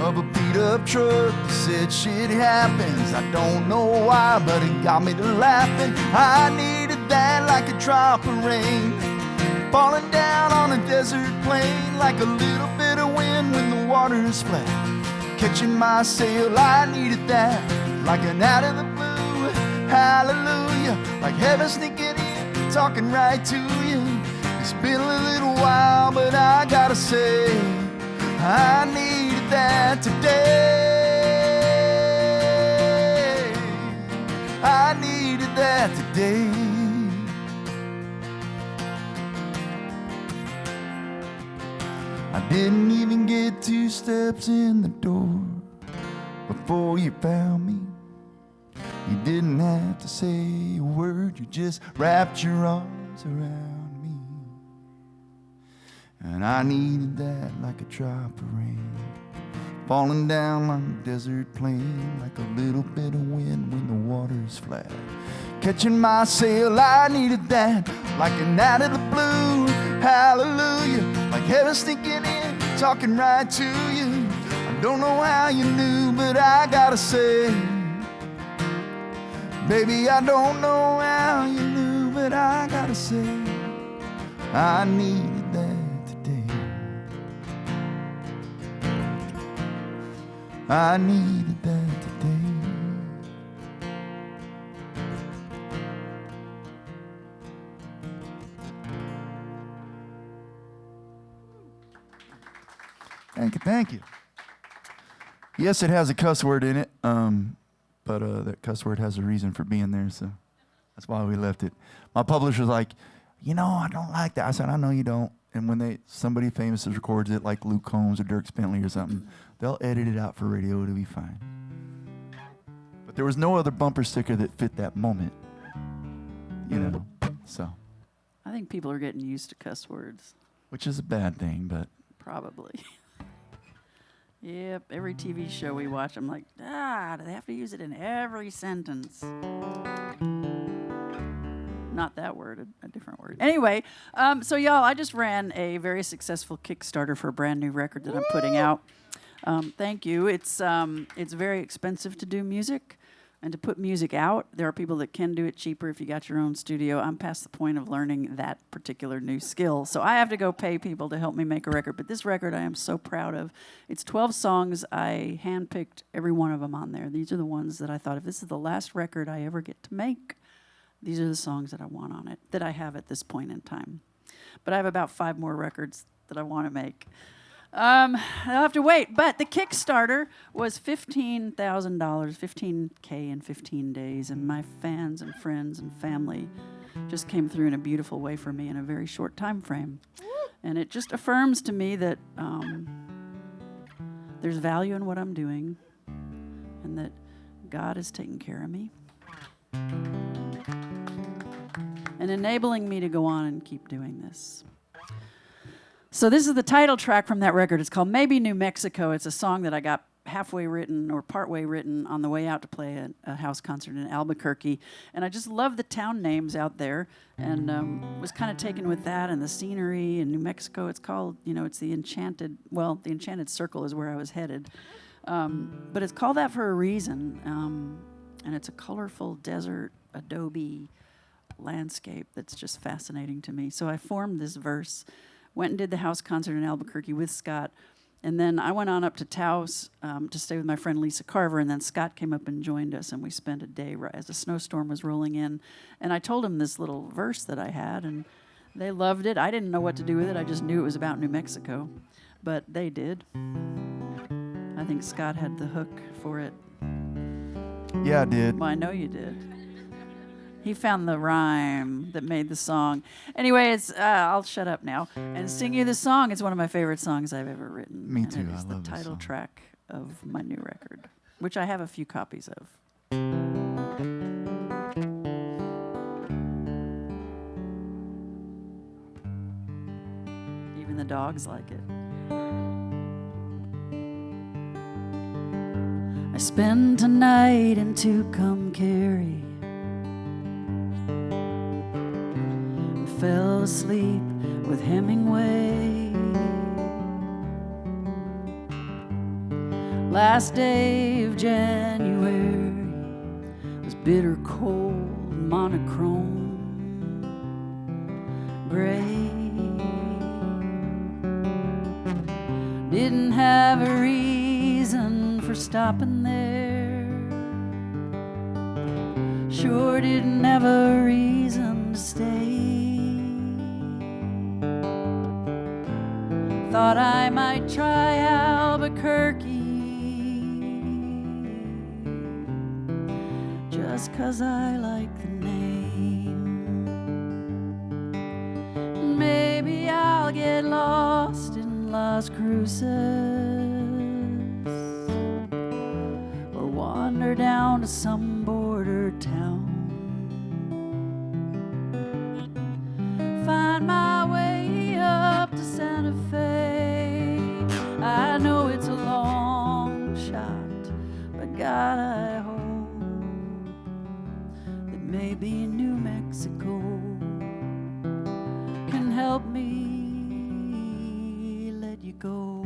Speaker 1: of a beat-up truck that said shit happens. I don't know why, but it got me to laughing. I needed that like a drop of rain falling down on a desert plain, like a little bit of wind when the water's flat catching my sail. I needed that like an out of the blue hallelujah, like heaven sneaking in, talking right to you. It's been a little while, but I gotta say I needed that today. I needed that today. I didn't even get 2 steps in the door before you found me. You didn't have to say a word, you just wrapped your arms around me. And I needed that like a drop of rain falling down on a desert plain, like a little bit of wind when the water's flat catching my sail. I needed that like an out of the blue hallelujah, like heaven sneaking in, talking right to you. I don't know how you knew, but I gotta say, baby, I don't know how you knew, but I gotta say I needed that today. I needed that today. Thank you, thank you. Yes, it has a cuss word in it. But that cuss word has a reason for being there, so that's why we left it. My publisher's like, you know, I don't like that. I said, I know you don't. And when somebody famous records it, like Luke Combs or Dirk Bentley or something, they'll edit it out for radio. It'll be fine. But there was no other bumper sticker that fit that moment, you know. So.
Speaker 2: I think people are getting used to cuss words.
Speaker 1: Which is a bad thing, but.
Speaker 2: Probably. Yep, every TV show we watch, I'm like, do they have to use it in every sentence? Not that word, a different word. Anyway, so y'all, I just ran a very successful Kickstarter for a brand new record that I'm putting out. Thank you. It's very expensive to do music and to put music out. There are people that can do it cheaper if you got your own studio. I'm past the point of learning that particular new skill. So I have to go pay people to help me make a record. But this record I am so proud of. It's 12 songs. I handpicked every one of them on there. These are the ones that I thought, if this is the last record I ever get to make, these are the songs that I want on it, that I have at this point in time. But I have about 5 more records that I want to make. I'll have to wait. But the Kickstarter was $15,000, $15K in 15 days, and my fans and friends and family just came through in a beautiful way for me in a very short time frame. And it just affirms to me that there's value in what I'm doing and that God is taking care of me and enabling me to go on and keep doing this. So this is the title track from that record. It's called Maybe New Mexico. It's a song that I got halfway written or partway written on the way out to play a house concert in Albuquerque. And I just love the town names out there and was kind of taken with that and the scenery in New Mexico. It's called, it's the Enchanted Circle is where I was headed. But it's called that for a reason. And it's a colorful desert, adobe landscape that's just fascinating to me. So I formed this verse. Went and did the house concert in Albuquerque with Scott. And then I went on up to Taos to stay with my friend Lisa Carver. And then Scott came up and joined us. And we spent a day as a snowstorm was rolling in. And I told him this little verse that I had. And they loved it. I didn't know what to do with it. I just knew it was about New Mexico. But they did. I think Scott had the hook for it.
Speaker 1: Yeah, I did.
Speaker 2: Well, I know you did. He found the rhyme that made the song. Anyway, I'll shut up now and sing you the song. It's one of my favorite songs I've ever written.
Speaker 1: Me too.
Speaker 2: And it is
Speaker 1: I
Speaker 2: the
Speaker 1: love this
Speaker 2: title
Speaker 1: song.
Speaker 2: track of my new record, which I have a few copies of. Even the dogs like it. I spent a night in Tucumcari. Fell asleep with Hemingway. Last day of January was bitter cold, monochrome, gray. Didn't have a reason for stopping there. Sure didn't have a reason to stay. Thought I might try Albuquerque just 'cause I like the name. Maybe I'll get lost in Las Cruces or wander down to some border town. Find my way up to Santa Fe. I know it's a long shot, but God, I hope that maybe New Mexico can help me let you go.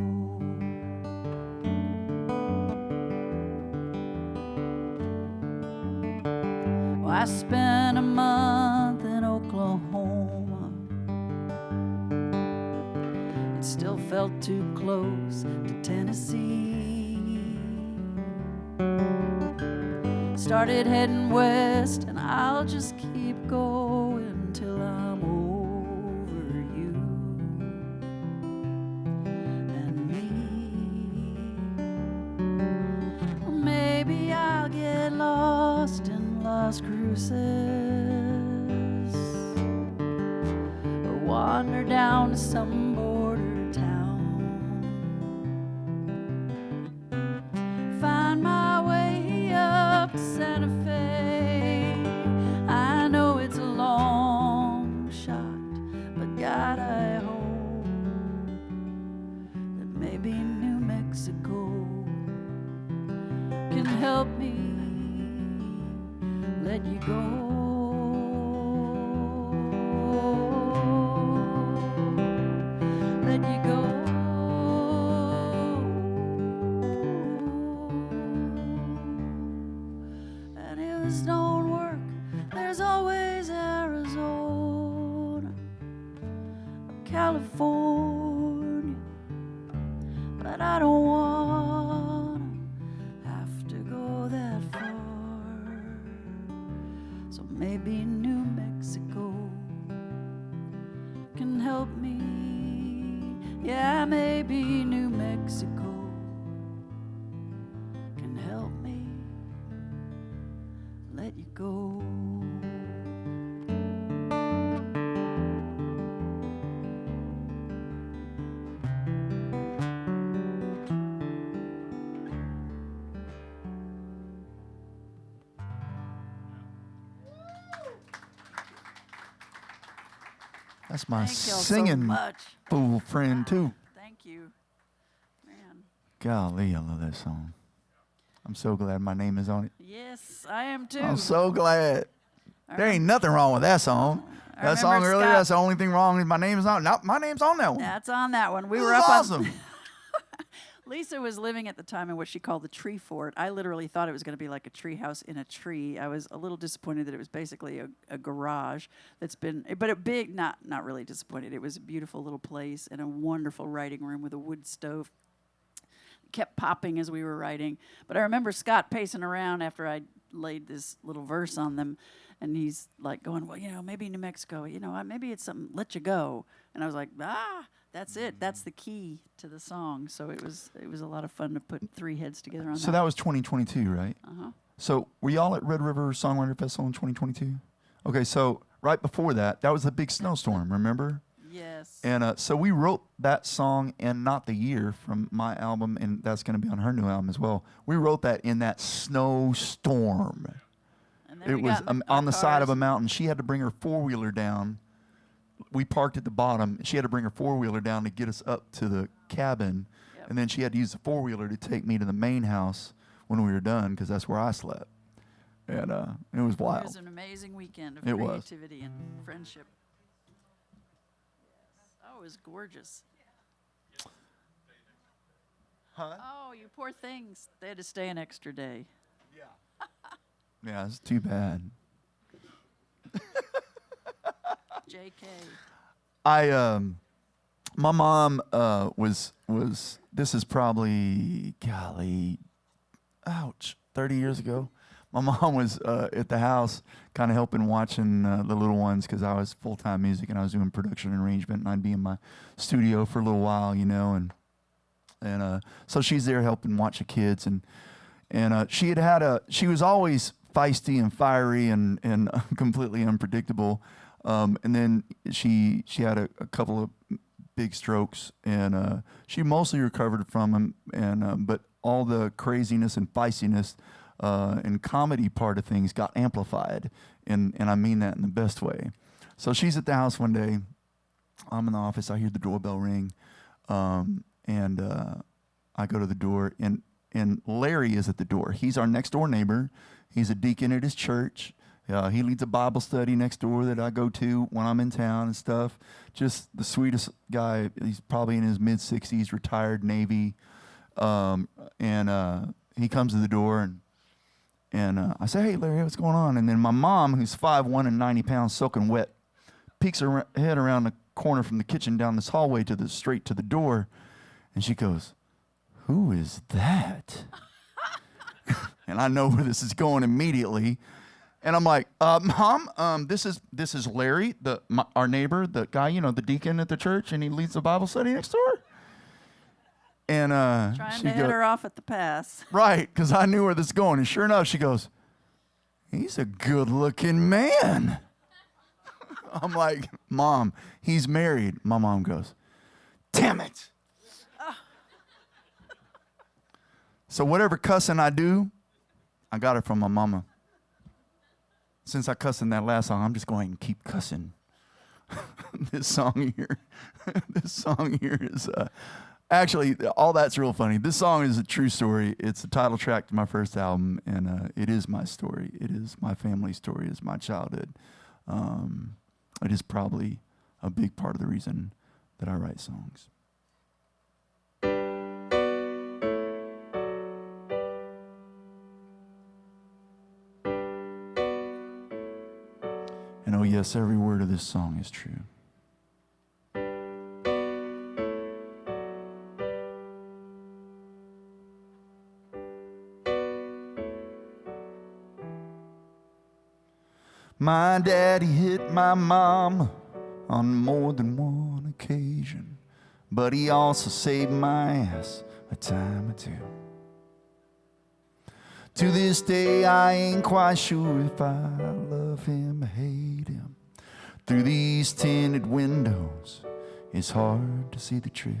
Speaker 2: Well, I spent a month in Oklahoma. It still felt too close to Tennessee. Started heading west, and I'll just keep going till I'm over you and me. Maybe I'll get lost in Las Cruces or wander down to some border town. Find my way up to Santa Fe. I know it's a long shot, but God, I hope that maybe New Mexico can help me let you go. Let you go. And if this don't work, there's always Arizona, California. But I don't wanna have to go that far. So maybe New Mexico can help me. Yeah, why maybe New Mexico can help me let you go.
Speaker 1: That's my
Speaker 2: Thank y'all
Speaker 1: singing
Speaker 2: so much.
Speaker 1: fool friend, too.
Speaker 2: Thank you. Man.
Speaker 1: Golly, I love that song. I'm so glad my name is on it.
Speaker 2: Yes, I am too.
Speaker 1: I'm so glad.
Speaker 2: I
Speaker 1: There ain't
Speaker 2: remember-
Speaker 1: nothing wrong with that song.
Speaker 2: I
Speaker 1: That song
Speaker 2: remember
Speaker 1: earlier,
Speaker 2: Scott-
Speaker 1: that's the only thing wrong. My name is on. No, my name's on that one.
Speaker 2: That's on that one. We
Speaker 1: This
Speaker 2: were
Speaker 1: is
Speaker 2: up
Speaker 1: awesome.
Speaker 2: on. Lisa was living at the time in what she called the tree fort. I literally thought it was going to be like a tree house in a tree. I was a little disappointed that it was basically a garage that's been, but a big, not really disappointed. It was a beautiful little place and a wonderful writing room with a wood stove. Kept popping as we were writing. But I remember Scott pacing around after I laid this little verse on them, and he's like going, well, maybe New Mexico, maybe it's something, let you go. And I was like, that's it. That's the key to the song. So it was a lot of fun to put three heads together on that.
Speaker 1: So that was 2022, right?
Speaker 2: Uh-huh.
Speaker 1: So were y'all at Red River Songwriter Festival in 2022? Okay, so right before that was the big snowstorm, remember?
Speaker 2: Yes.
Speaker 1: And so we wrote that song and Not the Year from my album, and that's going to be on her new album as well. We wrote that in that snowstorm.
Speaker 2: And then
Speaker 1: It
Speaker 2: we
Speaker 1: was
Speaker 2: got in
Speaker 1: on
Speaker 2: our
Speaker 1: the side of a
Speaker 2: cars.
Speaker 1: mountain. She had to bring her four-wheeler down. We parked at the bottom. She had to bring her four-wheeler down to get us up to the cabin.
Speaker 2: Yep.
Speaker 1: And then she had to use the four-wheeler to take me to the main house when we were done, because that's where I slept. And it was wild.
Speaker 2: It was an amazing weekend of
Speaker 1: It was.
Speaker 2: creativity and friendship. Oh, it was gorgeous.
Speaker 1: Huh?
Speaker 2: Oh, you poor things. They had to stay an extra day.
Speaker 1: Yeah, it's too bad.
Speaker 2: JK.
Speaker 1: My mom was this is probably, golly, ouch, 30 years ago. My mom was at the house kind of helping watching the little ones, because I was full-time music and I was doing production and arrangement, and I'd be in my studio for a little while, and so she's there helping watch the kids, and she was always feisty and fiery and completely unpredictable. And then she had a couple of big strokes, and she mostly recovered from them. And but all the craziness and feistiness and comedy part of things got amplified, and I mean that in the best way. So she's at the house one day. I'm in the office. I hear the doorbell ring, and I go to the door, and Larry is at the door. He's our next door neighbor. He's a deacon at his church. He leads a Bible study next door that I go to when I'm in town and stuff. Just the sweetest guy. He's probably in his mid-60s, retired Navy. And he comes to the door, and I say, hey, Larry, what's going on? And then my mom, who's 5'1" and 90 pounds, soaking wet, peeks her head around the corner from the kitchen down this hallway straight to the door, and she goes, who is that? And I know where this is going immediately. And I'm like, Mom, this is Larry, our neighbor, the guy, the deacon at the church, and he leads the Bible study next door. And
Speaker 2: Trying to hit her off at the pass.
Speaker 1: Right, because I knew where this is going. And sure enough, she goes, he's a good-looking man. I'm like, Mom, he's married. My mom goes, damn it. So whatever cussing I do, I got it from my mama. Since I cussed in that last song, I'm just going to keep cussing. This song here is actually, all that's real funny. This song is a true story. It's the title track to my first album, and it is my story. It is my family story. It is my childhood. It is probably a big part of the reason that I write songs. And oh yes, every word of this song is true. My daddy hit my mom on more than one occasion. but he also saved my ass a time or two. To this day, I ain't quite sure if I love him or hate him. Through these tinted windows, it's hard to see the truth.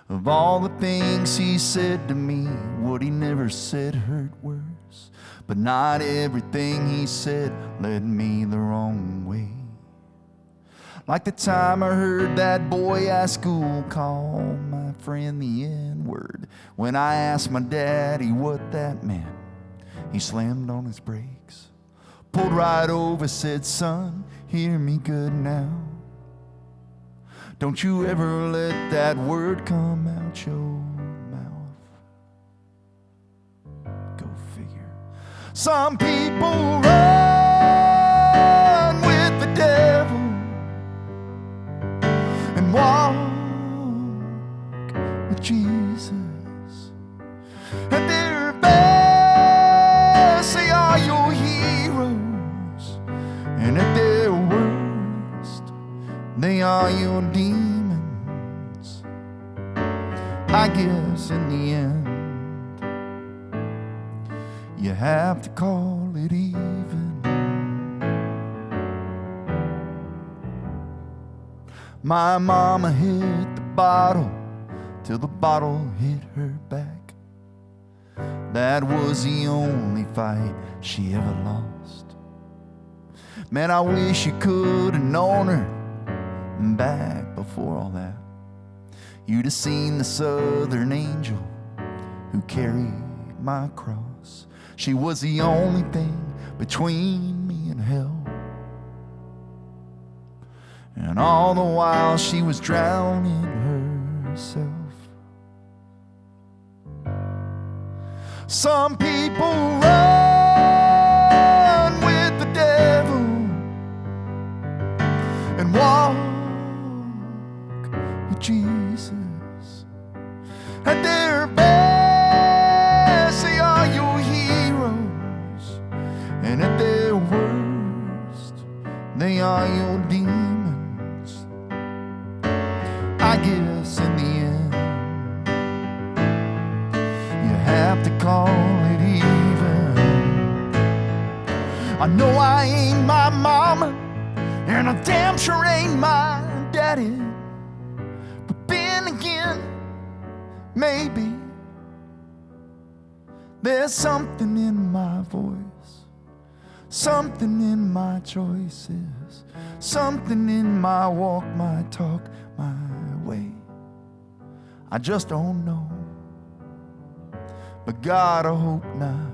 Speaker 1: Of all the things he said to me, what he never said hurt worse. But not everything he said led me the wrong way. Like the time I heard that boy at school call my friend the N-word. When I asked my daddy what that meant, he slammed on his brakes, pulled right over, said, "Son, hear me good now. Don't you ever let that word come out your mouth." Go figure. Some people run with the devil and walk with Jesus. At their best, they are your heroes, and at their worst, they are your demons. I guess in the end, you have to call it even. My mama hit the bottle till the bottle hit her back. That was the only fight she ever lost. Man, I wish you could have known her back before all that. You'd have seen the southern angel who carried my cross. She was the only thing between me and hell. And all the while she was drowning herself. Some people run with the devil and walk with Jesus. At their best, they are your heroes, and at their worst, they are your demons. I guess in the end, you have to call it even. I know I ain't my mama, and I damn sure ain't my daddy. But then again, maybe there's something in my voice, something in my choices, something in my walk, my talk, my way. I just don't know, but God, I hope not.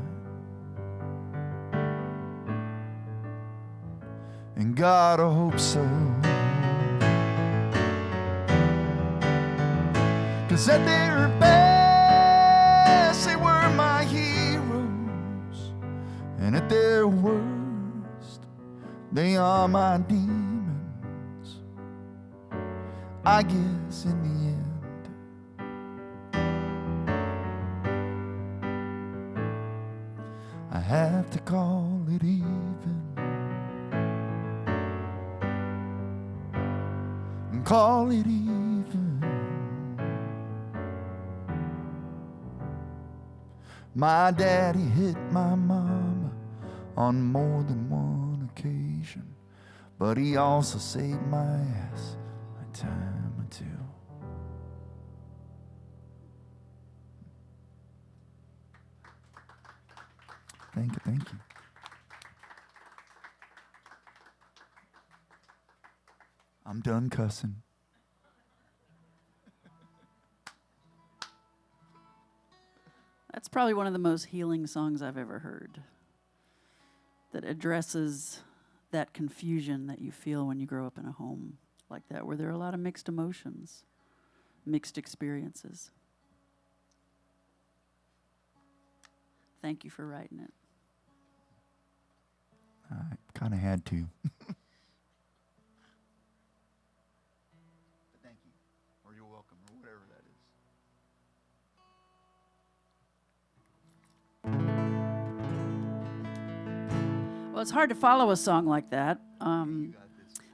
Speaker 1: And God, I hope so. 'Cause at their best, they were my heroes, and at their worst, they are my demons. I guess in the end, I have to call it even. And call it even. My daddy hit my mama on more than one occasion, but he also saved my ass a time or two. Thank you, thank you. I'm done cussing.
Speaker 2: That's probably one of the most healing songs I've ever heard, that addresses that confusion that you feel when you grow up in a home like that, where there are a lot of mixed emotions, mixed experiences. Thank you for writing it.
Speaker 1: I kind of had to. Thank you, or you're welcome, or whatever that is.
Speaker 2: Well, it's hard to follow a song like that.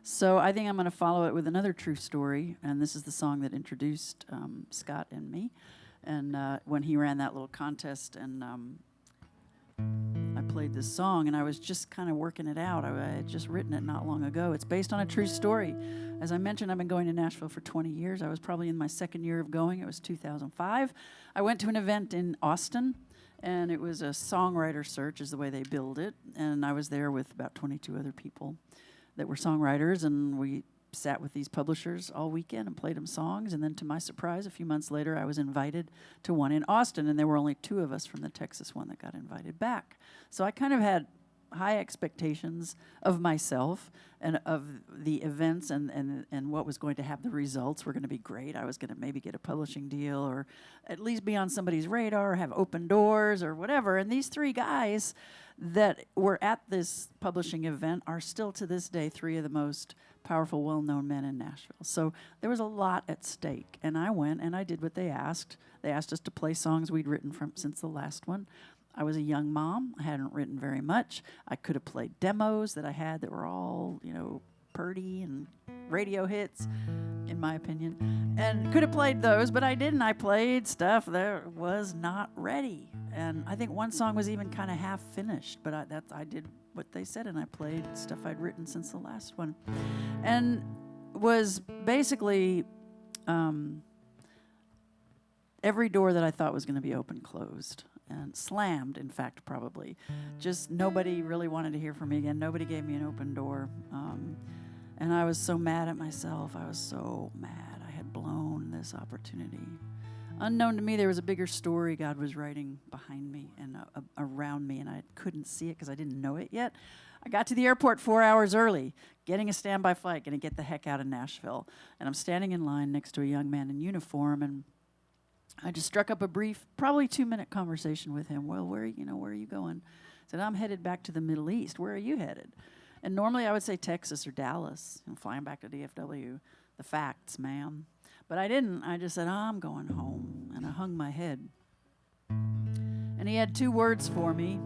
Speaker 2: So I think I'm going to follow it with another true story, and this is the song that introduced Scott and me. And when he ran that little contest, and I played this song, and I was just kind of working it out. I had just written it not long ago. It's based on a true story. As I mentioned, I've been going to Nashville for 20 years. I was probably in my second year of going. It was 2005. I went to an event in Austin, and it was a songwriter search is the way they build it. And I was there with about 22 other people that were songwriters, and we sat with these publishers all weekend and played them songs. And then to my surprise, a few months later, I was invited to one in Austin, and there were only 2 of us from the Texas one that got invited back. So I kind of had high expectations of myself and of the events and what was going to have the results were going to be great. I was going to maybe get a publishing deal or at least be on somebody's radar or have open doors or whatever. And these 3 guys that were at this publishing event are still to this day 3 of the most powerful, well-known men in Nashville. So there was a lot at stake. And I went and I did what they asked. They asked us to play songs we'd written since the last one. I was a young mom. I hadn't written very much. I could have played demos that I had that were all, purdy and radio hits, in my opinion, and could have played those, but I didn't. I played stuff that was not ready. And I think one song was even kind of half finished, but I did what they said, and I played stuff I'd written since the last one. And was basically every door that I thought was going to be open closed. And slammed, in fact, probably. Just nobody really wanted to hear from me again. Nobody gave me an open door. And I was so mad at myself. I was so mad. I had blown this opportunity. Unknown to me, there was a bigger story God was writing behind me and around me, and I couldn't see it because I didn't know it yet. I got to the airport 4 hours early, getting a standby flight, going to get the heck out of Nashville. And I'm standing in line next to a young man in uniform, and I just struck up a brief, probably 2-minute conversation with him. Well, where are you going? I said, I'm headed back to the Middle East. Where are you headed? And normally I would say Texas or Dallas. I'm flying back to DFW. The facts, ma'am. But I didn't. I just said, I'm going home. And I hung my head. And he had 2 words for me.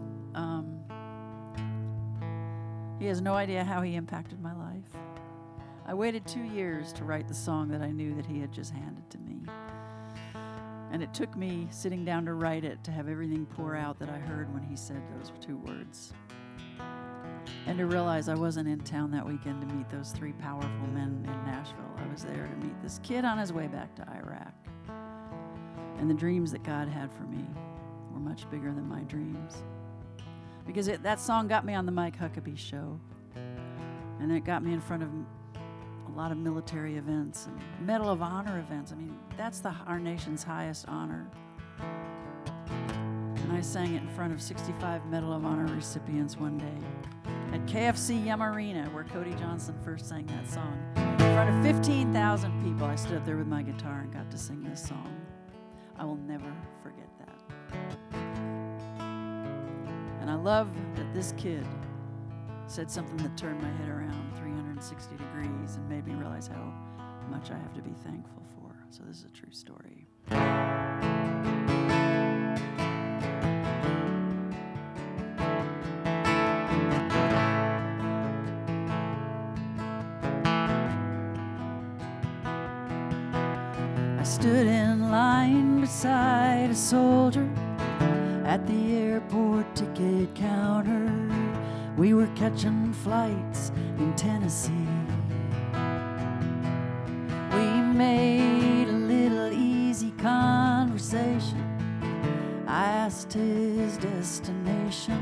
Speaker 2: He has no idea how he impacted my life. I waited 2 years to write the song that I knew that he had just handed to me. And it took me sitting down to write it to have everything pour out that I heard when he said those 2 words. And to realize I wasn't in town that weekend to meet those 3 powerful men in Nashville. I was there to meet this kid on his way back to Iraq. And the dreams that God had for me were much bigger than my dreams. Because that song got me on the Mike Huckabee show. And it got me in front of a lot of military events and Medal of Honor events. I mean, that's our nation's highest honor. And I sang it in front of 65 Medal of Honor recipients one day at KFC Yum Arena, where Cody Johnson first sang that song. In front of 15,000 people, I stood up there with my guitar and got to sing this song. I will never forget that. And I love that this kid said something that turned my head around 360 degrees and made me realize how much I have to be thankful for. So this is a true story. I stood in line beside a soldier at the airport ticket counter. We were catching flights in Tennessee. We made a little easy conversation. I asked his destination,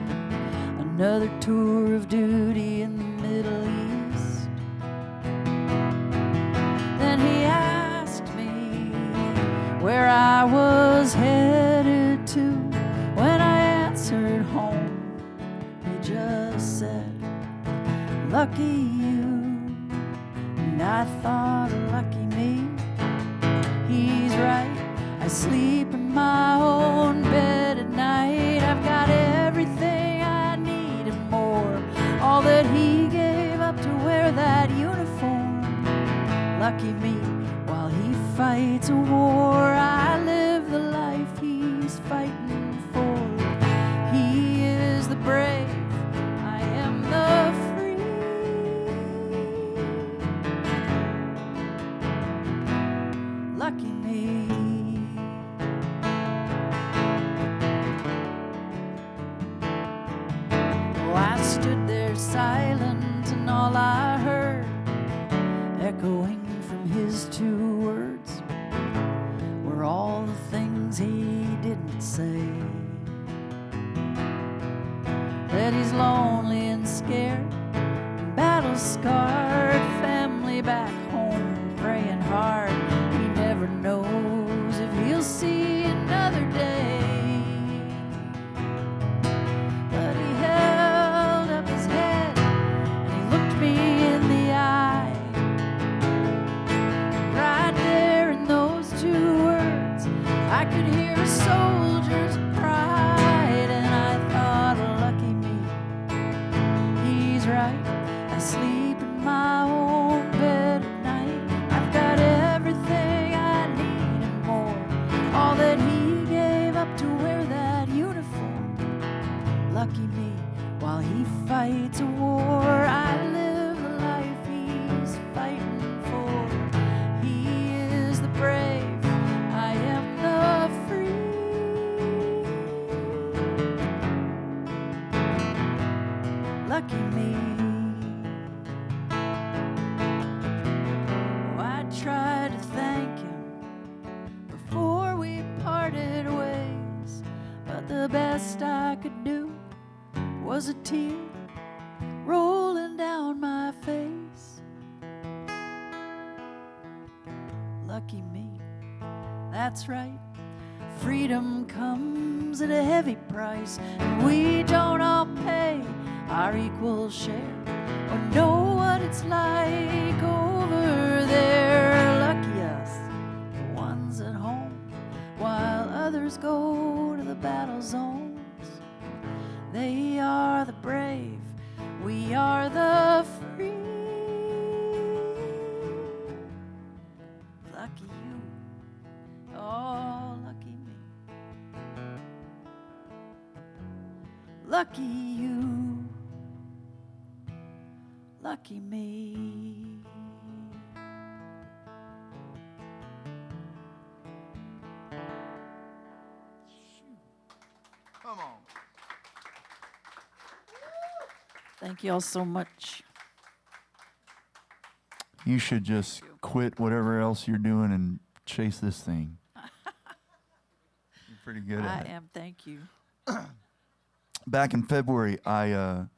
Speaker 2: another tour of duty in the Middle East. Then he asked me where I was headed to. When I answered home, he just said, lucky you. And I thought, lucky me. He's right, I sleep in my own bed at night. I've got everything I need and more. All that he gave up to wear that uniform. Lucky me, while he fights a war, I live the life he's fighting for. He is the brave, I am the free. silent, and all I heard echoing from his 2 words were all the things he didn't say. That he's lonely and scared, battle-scarred, family back home praying hard. He never knows if he'll see another day. But he held up his head and he looked me in the eye. Right there in those 2 words, I could hear a soldier's pride, and I thought, lucky me, he's right. I sleep in my own bed at night. I've got everything I need and more. All that he gave up to wear that uniform. Lucky me, while he fights a war, I live the life he's fighting for. He is the brave, I am the free. Lucky me. I tried to thank him before we parted ways, but the best I could do was a tear rolling down my face. Lucky me, that's right. Freedom comes at a heavy price, and we don't all pay our equal share or know what it's like over there. Lucky us, the ones at home, while others go to the battle zones. They are the brave, we are the free. Lucky you, oh, lucky me. Lucky you, lucky me.
Speaker 1: Come on.
Speaker 2: Thank you all so much.
Speaker 1: You should just quit whatever else you're doing and chase this thing. You're pretty good at it.
Speaker 2: I am, thank you.
Speaker 1: Back in February, Joe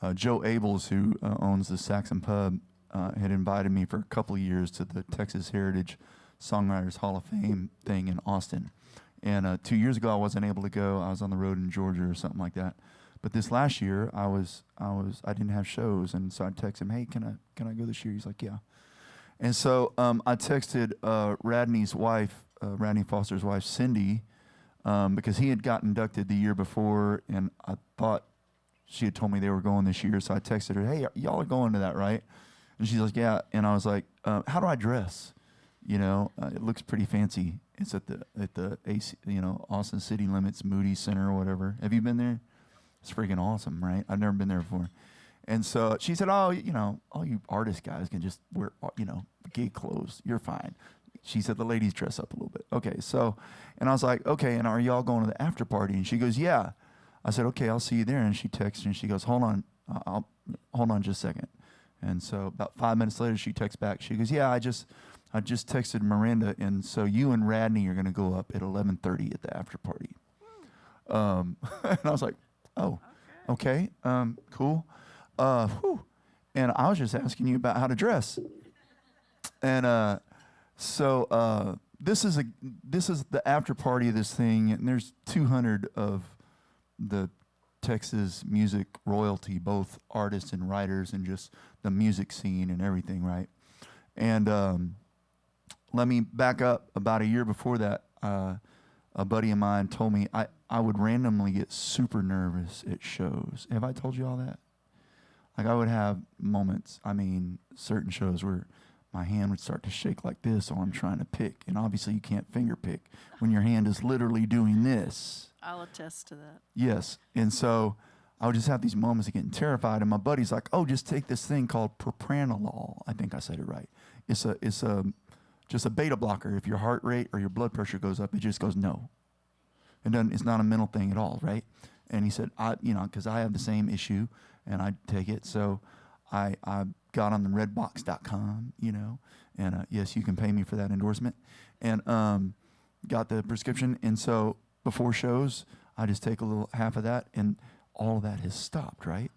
Speaker 1: Abels, who owns the Saxon Pub, had invited me for a couple of years to the Texas Heritage Songwriters Hall of Fame thing in Austin. And 2 years ago, I wasn't able to go. I was on the road in Georgia or something like that. But this last year, I didn't have shows, and so I texted him, "Hey, can I go this year?" He's like, "Yeah." And so I texted Radney's wife, Radney Foster's wife, Cindy, because he had got inducted the year before, and I thought she had told me they were going this year. So I texted her, "Hey, y'all are going to that, right?" And she's like, "Yeah." And I was like, "How do I dress? You know, it looks pretty fancy. It's at the AC, Austin City Limits Moody Center or whatever. Have you been there? It's freaking awesome, right? I've never been there before." And so she said, "Oh, all you artist guys can just wear, gig clothes. You're fine." She said, "The ladies dress up a little bit." Okay, so, and I was like, "Okay, and are y'all going to the after party?" And she goes, "Yeah." I said, "Okay, I'll see you there." And she texts and she goes, "Hold on, hold on just a second." And so about 5 minutes later, she texts back. She goes, "Yeah, I just texted Miranda, and so you and Radney are going to go up at 11:30 at the after party." And I was like, "Oh, okay, cool." Whew. And I was just asking you about how to dress. And so this is the after party of this thing, and there's 200 of the Texas music royalty, both artists and writers, and just the music scene and everything, right? And let me back up. About a year before that, a buddy of mine told me I would randomly get super nervous at shows. Have I told you all that? Like, I would have moments, certain shows where my hand would start to shake like this while I'm trying to pick. And obviously you can't finger pick when your hand is literally doing this.
Speaker 2: I'll attest to that.
Speaker 1: Yes. And so I would just have these moments of getting terrified. And my buddy's like, "Oh, just take this thing called propranolol." I think I said it right. It's just a beta blocker. If your heart rate or your blood pressure goes up, it just goes no. It's not a mental thing at all, right? And he said, because I have the same issue, and I take it. So I got on the redbox.com, and yes, you can pay me for that endorsement, and got the prescription. And so before shows, I just take a little half of that, and all of that has stopped, right?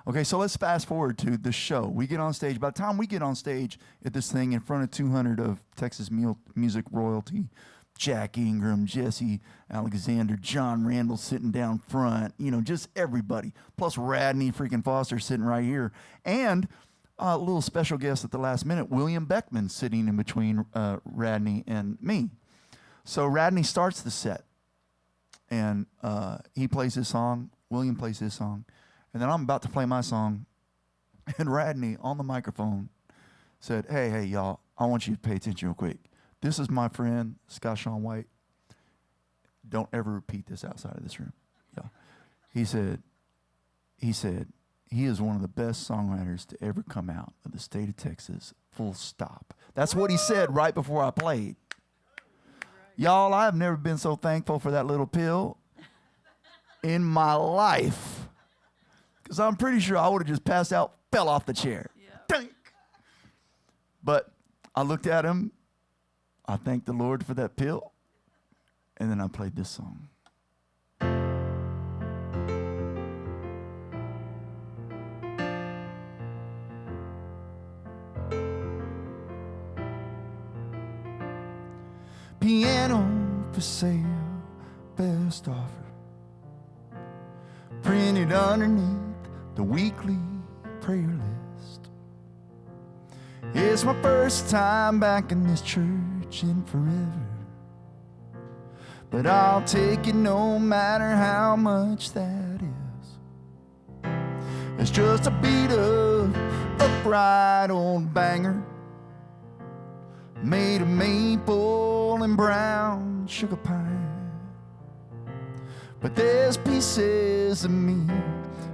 Speaker 1: Okay, so let's fast forward to the show. We get on stage. By the time we get on stage at this thing in front of 200 of Texas music royalty, Jack Ingram, Jesse Alexander, John Randall sitting down front, just everybody. Plus Radney freaking Foster sitting right here. And a little special guest at the last minute, William Beckman sitting in between Radney and me. So Radney starts the set, and he plays his song. William plays his song. And then I'm about to play my song, and Radney on the microphone said, hey, y'all, I want you to pay attention real quick. This is my friend, Scott Shawn White. Don't ever repeat this outside of this room. Yeah. He said, he is one of the best songwriters to ever come out of the state of Texas, full stop. That's what he said right before I played. Y'all, I have never been so thankful for that little pill in my life. Because I'm pretty sure I would have just passed out, fell off the chair. Yeah. But I looked at him. I thanked the Lord for that pill, and then I played this song. Piano for sale, best offer, printed underneath the weekly prayer list. It's my first time back in this church in forever, but I'll take it no matter how much that is. It's just a beat up, upright old banger, made of maple and brown sugar pine. But there's pieces of me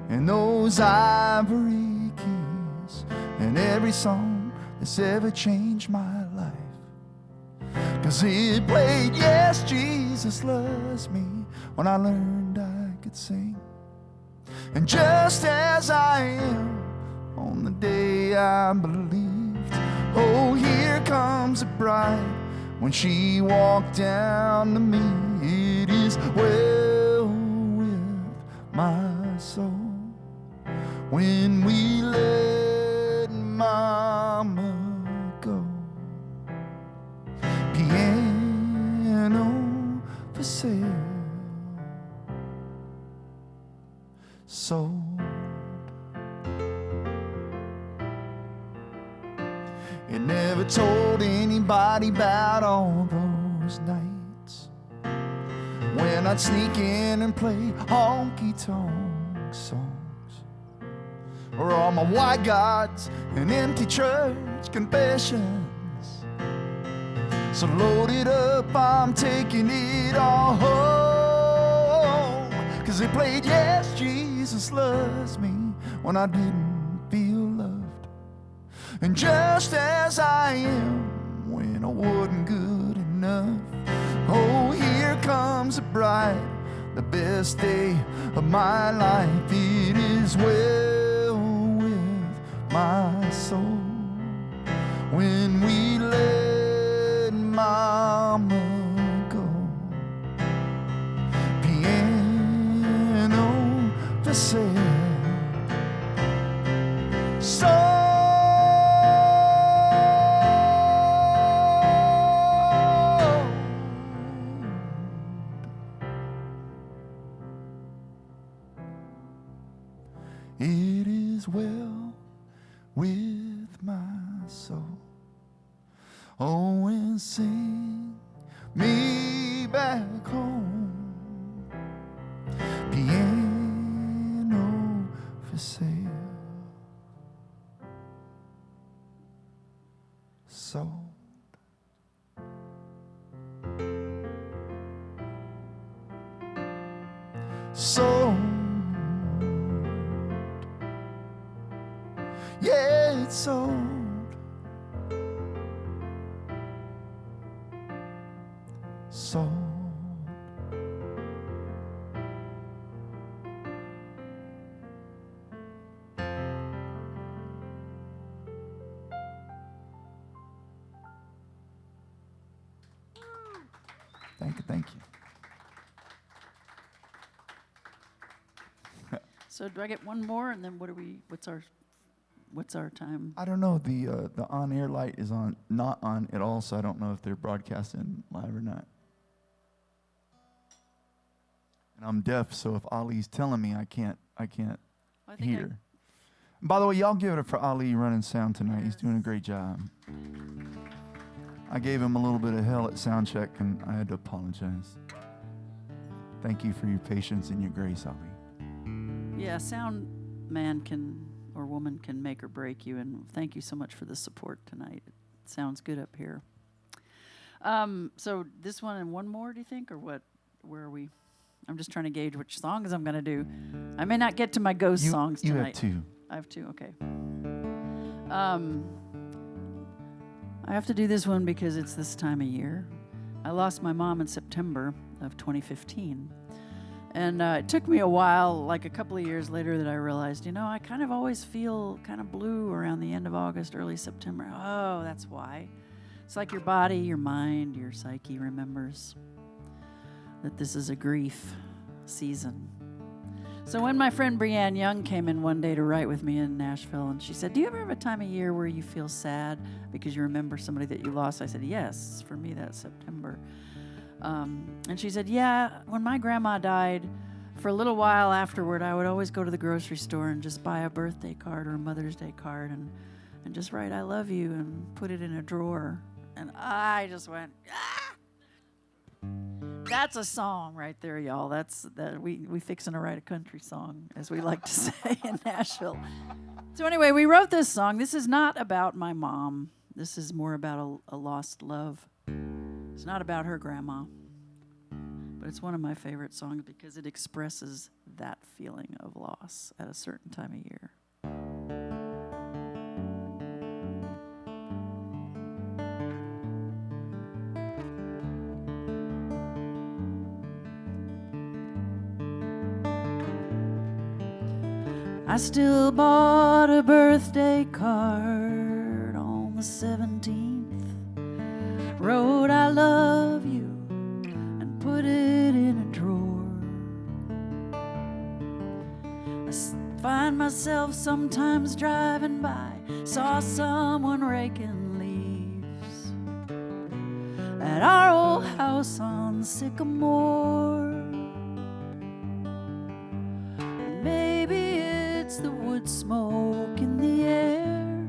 Speaker 1: in those ivory keys, and every song that's ever changed my life. 'Cause it played Yes, Jesus Loves Me when I learned I could sing. And just as I am on the day I believed, oh, here comes a bride when she walked down to me. It is well with my soul when we let mama go. Piano for sale, sold. It never told anybody about all those nights when I'd sneak in and play honky-tonk songs, or all my white gods and empty church confessions. So load it up, I'm taking it all home. 'Cause it played Yes, Jesus Loves Me when I didn't feel loved, and just as I am when I wasn't good enough. Oh, here comes a bride, the best day of my life. It is well with my soul when we let mama go. Piano for sale, sold. It is well with my soul. Oh, and sing me back home. Piano for sale, sold. Sold. Yeah, it's sold. Sold. Thank you. Thank you.
Speaker 2: So do I get one more, and then what's our time?
Speaker 1: I don't know. The on-air light is not on at all, so I don't know if they're broadcasting live or not. And I'm deaf, so if Ali's telling me, I can't hear. By the way, y'all give it up for Ali running sound tonight. He's doing a great job. I gave him a little bit of hell at sound check, and I had to apologize. Thank you for your patience and your grace, Ali.
Speaker 2: Yeah, sound man or woman can make or break you, and thank you so much for the support tonight. It sounds good up here. So this one and one more, do you think, or what? Where are we? I'm just trying to gauge which songs I'm going to do. I may not get to my ghost songs tonight.
Speaker 1: You have two.
Speaker 2: I have two, okay. I have to do this one because it's this time of year. I lost my mom in September of 2015. And it took me a while, like a couple of years later, that I realized, I kind of always feel kind of blue around the end of August, early September. Oh, that's why. It's like your body, your mind, your psyche remembers that this is a grief season. So when my friend Brianne Young came in one day to write with me in Nashville, and she said, do you ever have a time of year where you feel sad because you remember somebody that you lost? I said, yes, for me that's September. And she said, yeah, when my grandma died, for a little while afterward, I would always go to the grocery store and just buy a birthday card or a Mother's Day card and just write, I love you, and put it in a drawer. And I just went, ah! That's a song right there, y'all. We fixin' to write a country song, as we like to say in Nashville. So anyway, we wrote this song. This is not about my mom. This is more about a lost love. It's not about her grandma, but it's one of my favorite songs because it expresses that feeling of loss at a certain time of year. I still bought a birthday card on the 17th. Wrote I love you and put it in a drawer. I find myself sometimes driving by, saw someone raking leaves at our old house on Sycamore. Maybe it's the wood smoke in the air,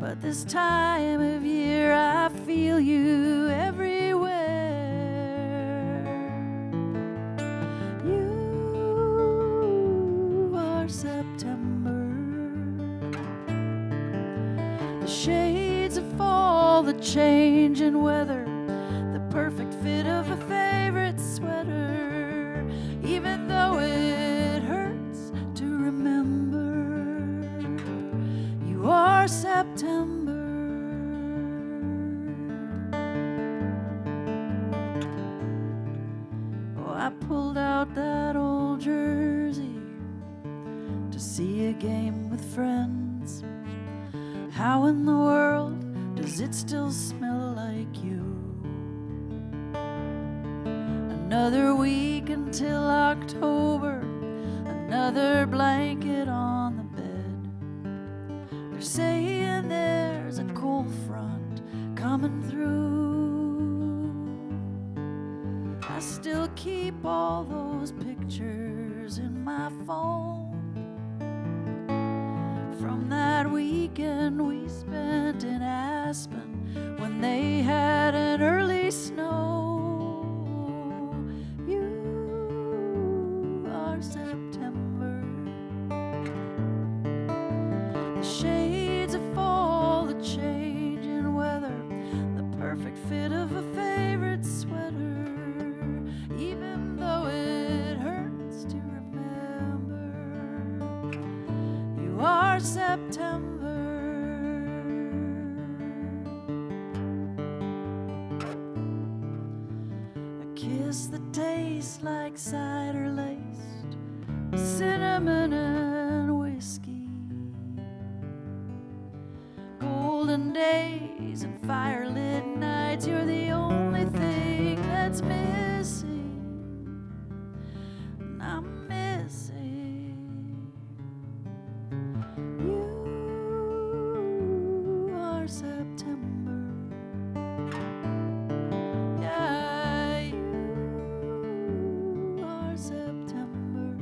Speaker 2: but this time of year I feel you everywhere. You are September. The shades of fall, the change in weather, the perfect fit of a favorite sweater, even though it hurts to remember. You are September. Oh, I pulled out that old jersey to see a game with friends. How in the world does it still smell like you? Another week until October, another blanket on the bed. They're saying there's a cold front coming through. I still keep all those pictures in my phone from that weekend we spent in Aspen when they had an early snow. You are September. The shades of fall, the change in weather, the perfect fit of a favorite sweater, even though it hurts to remember. You are September. A kiss that tastes like cider laced, cinnamon and whiskey, golden golden days and firelit nights. You're the only thing that's missing, and I'm missing you. Are September, yeah, you are September.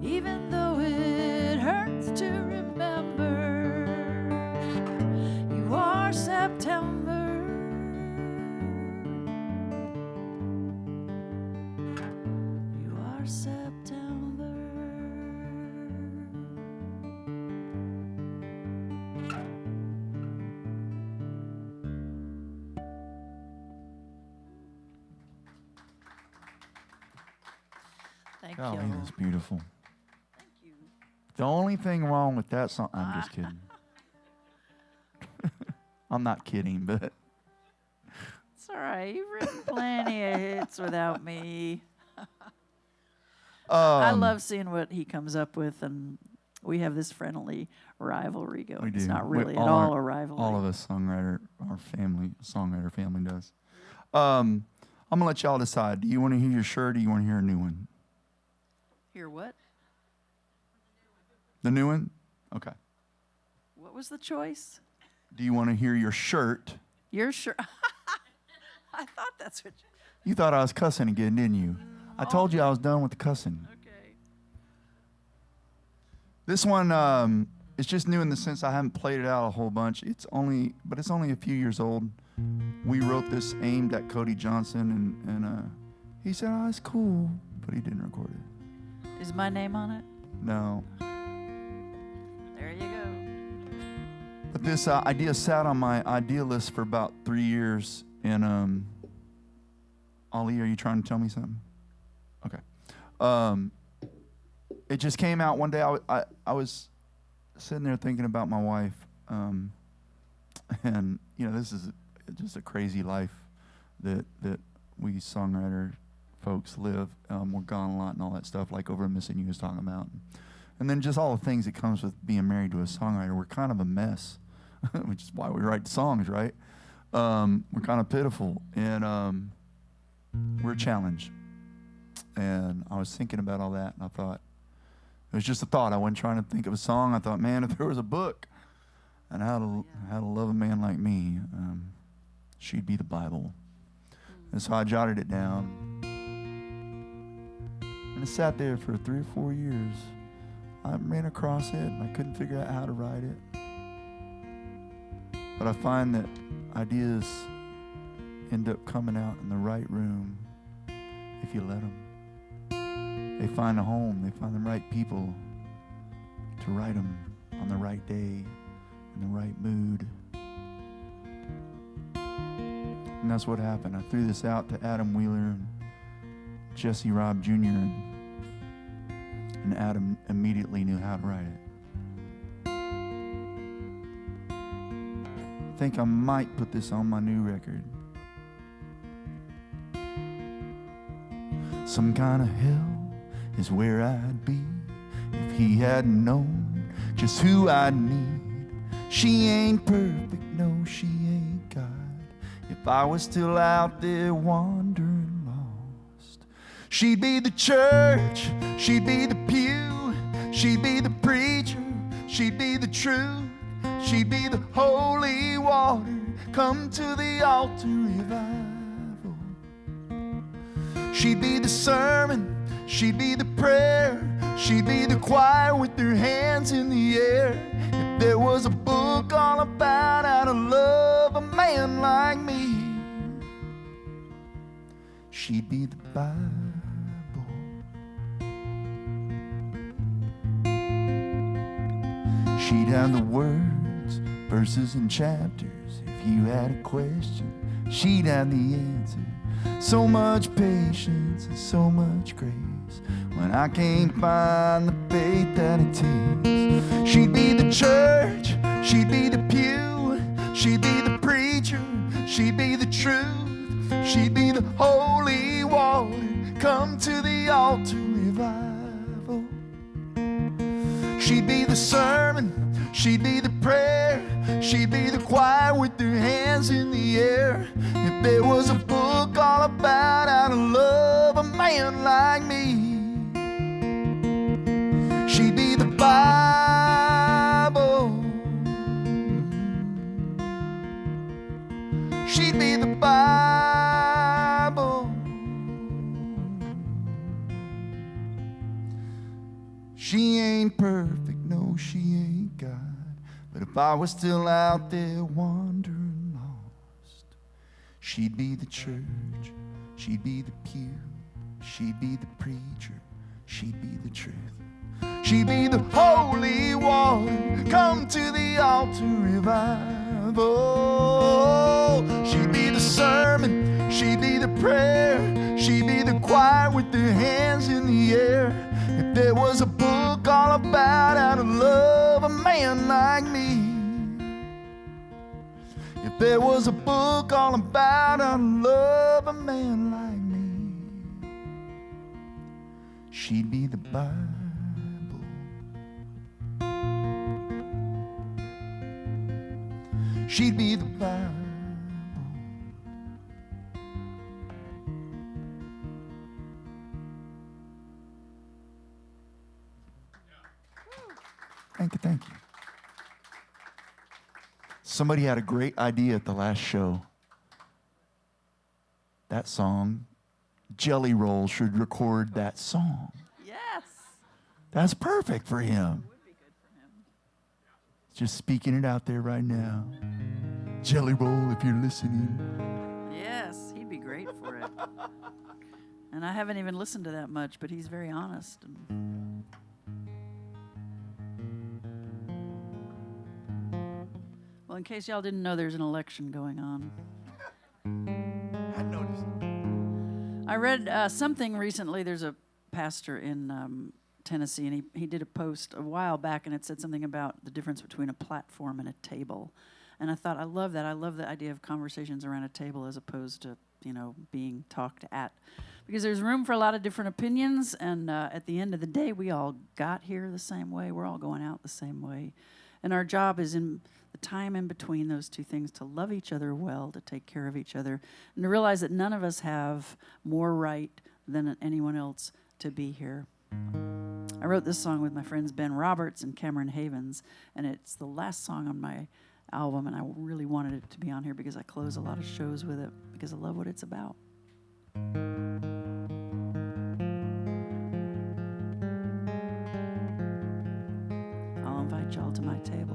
Speaker 2: Even though it hurts to remember, you are September. You are September. Thank
Speaker 1: Golly,
Speaker 2: you.
Speaker 1: that's beautiful.
Speaker 2: Thank you.
Speaker 1: The only thing wrong with that song, I'm just kidding. I'm not kidding, but
Speaker 2: It's all right. You've written plenty of hits without me. I love seeing what he comes up with, and we have this friendly rivalry going.
Speaker 1: we do.
Speaker 2: It's not really at
Speaker 1: all
Speaker 2: all
Speaker 1: our-
Speaker 2: a rivalry.
Speaker 1: All of us songwriter family does. I'm gonna let y'all decide. Do you want to hear your shirt, or do you want to hear a new one?
Speaker 2: Hear what?
Speaker 1: The new one? Okay.
Speaker 2: What was the choice?
Speaker 1: Do you want to hear your shirt?
Speaker 2: You're sure? I thought that's what.
Speaker 1: You thought I was cussing again, didn't you? I told you I was done with the cussing.
Speaker 2: Okay.
Speaker 1: This one is just new in the sense I haven't played it out a whole bunch. It's only a few years old. We wrote this aimed at Cody Johnson, and he said, "Oh, it's cool," but he didn't record it.
Speaker 2: Is my name on it?
Speaker 1: No.
Speaker 2: There you go.
Speaker 1: But this idea sat on my idea list for about 3 years. And Ollie, are you trying to tell me something? Okay. It just came out one day. I was sitting there thinking about my wife, and this is just a crazy life that we songwriter folks live. We're gone a lot and all that stuff, like Over Missing You was talking about. And then just all the things that comes with being married to a songwriter. We're kind of a mess, which is why we write songs, right? We're kind of pitiful, and we're a challenge. And I was thinking about all that, and I thought, it was just a thought. I wasn't trying to think of a song. I thought, man, if there was a book on how to love a man like me, she'd be the Bible. And so I jotted it down. And it sat there for 3 or 4 years. I ran across it, and I couldn't figure out how to write it. But I find that ideas end up coming out in the right room if you let them. They find a home. They find the right people to write them on the right day, in the right mood. And that's what happened. I threw this out to Adam Wheeler and Jesse Robb Jr., and Adam immediately knew how to write it. I think I might put this on my new record. Some kind of hell is where I'd be if he hadn't known just who I'd need. She ain't perfect, no, she ain't God. If I was still out there wandering lost, she'd be the church, she'd be the pew, she'd be the preacher, she'd be the truth, she'd be the holy water, come to the altar revival. She'd be the sermon, she'd be the prayer, she'd be the choir with her hands in the air. If there was a book all about how to love a man like me, she'd be the Bible. She'd have the words, verses, and chapters. If you had a question, she'd have the answer. So much patience and so much grace. When I can't find the faith that it takes, she'd be the church, she'd be the pew, she'd be the preacher, she'd be the truth, she'd be the holy water, come to the altar revival. She'd be the sermon, she'd be the prayer, she'd be the choir with her hands in the air. If there was a book all about how to love a man like me, she'd be the Bible. She'd be the Bible. She ain't perfect, no, she ain't God. But if I was still out there wandering lost, she'd be the church, she'd be the pew, she'd be the preacher, she'd be the truth. She'd be the holy water, come to the altar revival. She'd be the sermon, she'd be the prayer, she'd be the choir with her hands in the air. If there was a book all about how to love a man like me, if there was a book all about how to love a man like me, she'd be the Bible. She'd be the Bible. Thank you, thank you. Somebody had a great idea at the last show. That song, Jelly Roll should record that song.
Speaker 2: Yes.
Speaker 1: That's perfect for him.
Speaker 2: Would be good for him.
Speaker 1: Just speaking it out there right now. Jelly Roll, if you're listening.
Speaker 2: Yes, he'd be great for it. And I haven't even listened to that much, but he's very honest. Well, in case y'all didn't know, there's an election going on.
Speaker 1: I noticed.
Speaker 2: I read something recently. There's a pastor in Tennessee, and he did a post a while back, and it said something about the difference between a platform and a table. And I thought, I love that. I love the idea of conversations around a table as opposed to, being talked at. Because there's room for a lot of different opinions, and at the end of the day, we all got here the same way. We're all going out the same way. And our job is in the time in between those two things to love each other well, to take care of each other, and to realize that none of us have more right than anyone else to be here. I wrote this song with my friends Ben Roberts and Cameron Havens, and it's the last song on my album, and I really wanted it to be on here because I close a lot of shows with it because I love what it's about. I'll invite y'all to my table.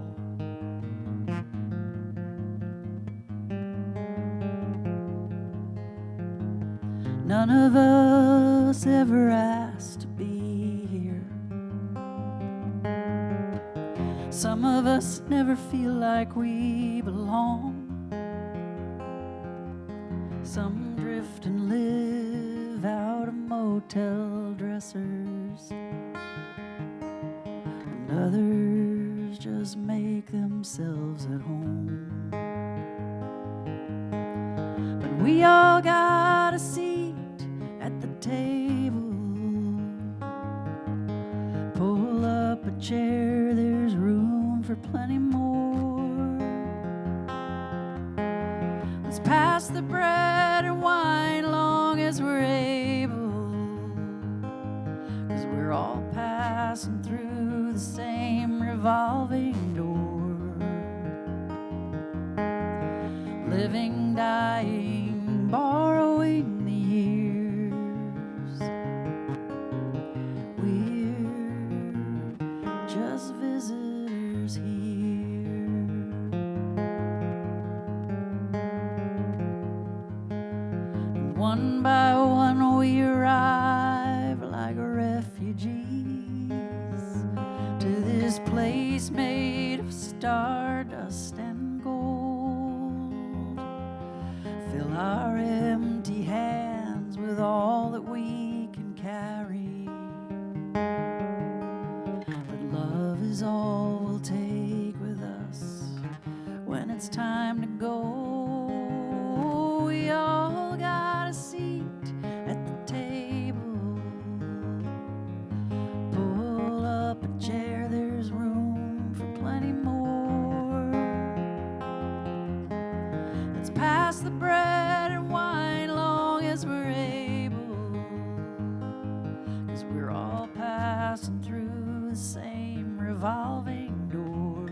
Speaker 2: None of us ever asked to be here. Some of us never feel like we belong. Some drift and live out of motel dressers, and others just make themselves at home. But we all got a seat at the table. Pull up a chair, there's room for plenty more. Let's pass the bread and wine long as we're able, 'cause we're all passing through the same revolving door. Living, dying, borrowing the years. We're just visitors here. One by one we arrive like refugees to this place made of stardust and gold. Fill our empty hands with all that we can carry. But love is all we'll take with us when it's time to go. We all got a seat at the table. Pull up a chair, there's room the bread and wine long as we're able, 'cause we're all passing through the same revolving door.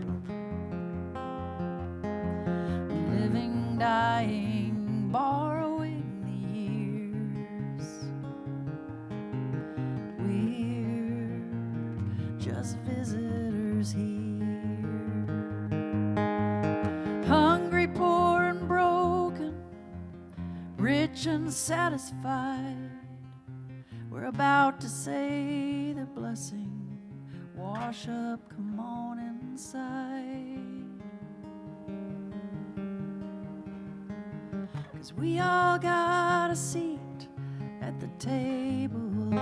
Speaker 2: Living, dying, borrowing the years. We're just visitors here. Hungry, poor, and broken, rich and satisfied. We're about to say the blessing. Wash up, come on inside. 'Cause we all got a seat at the table.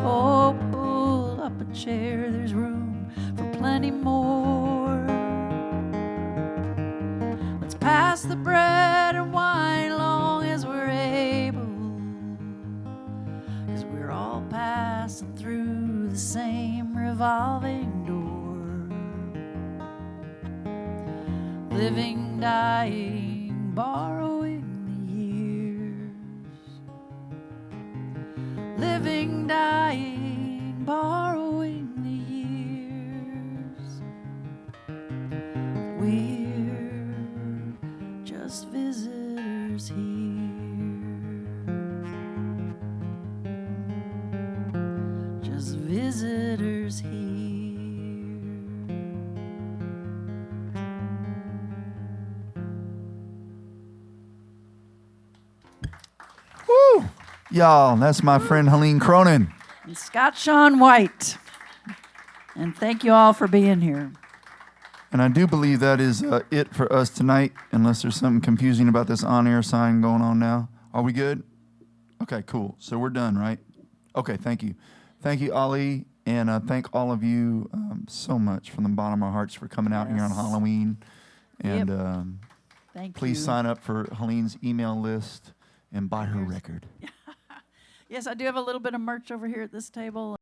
Speaker 2: Oh, pull up a chair, there's room for plenty more. Let's pass the bread and wine long as we're able, 'cause we're all passing through the same revolving door. Living, dying, borrowing the years. Living, dying, borrowing the years. We're just visitors here. Just visitors here.
Speaker 1: Woo! Y'all, that's my friend Helene Cronin.
Speaker 2: And Scott Sean White. And thank you all for being here.
Speaker 1: And I do believe that is it for us tonight, unless there's something confusing about this on-air sign going on now. Are we good? Okay, cool. So we're done, right? Okay, thank you. Thank you, Ali, and thank all of you so much from the bottom of our hearts for coming out here on
Speaker 2: Yes.
Speaker 1: Halloween. And
Speaker 2: Thank
Speaker 1: please
Speaker 2: you.
Speaker 1: sign up for Helene's email list and buy her
Speaker 2: Here's-
Speaker 1: record.
Speaker 2: Yes, I do have a little bit of merch over here at this table.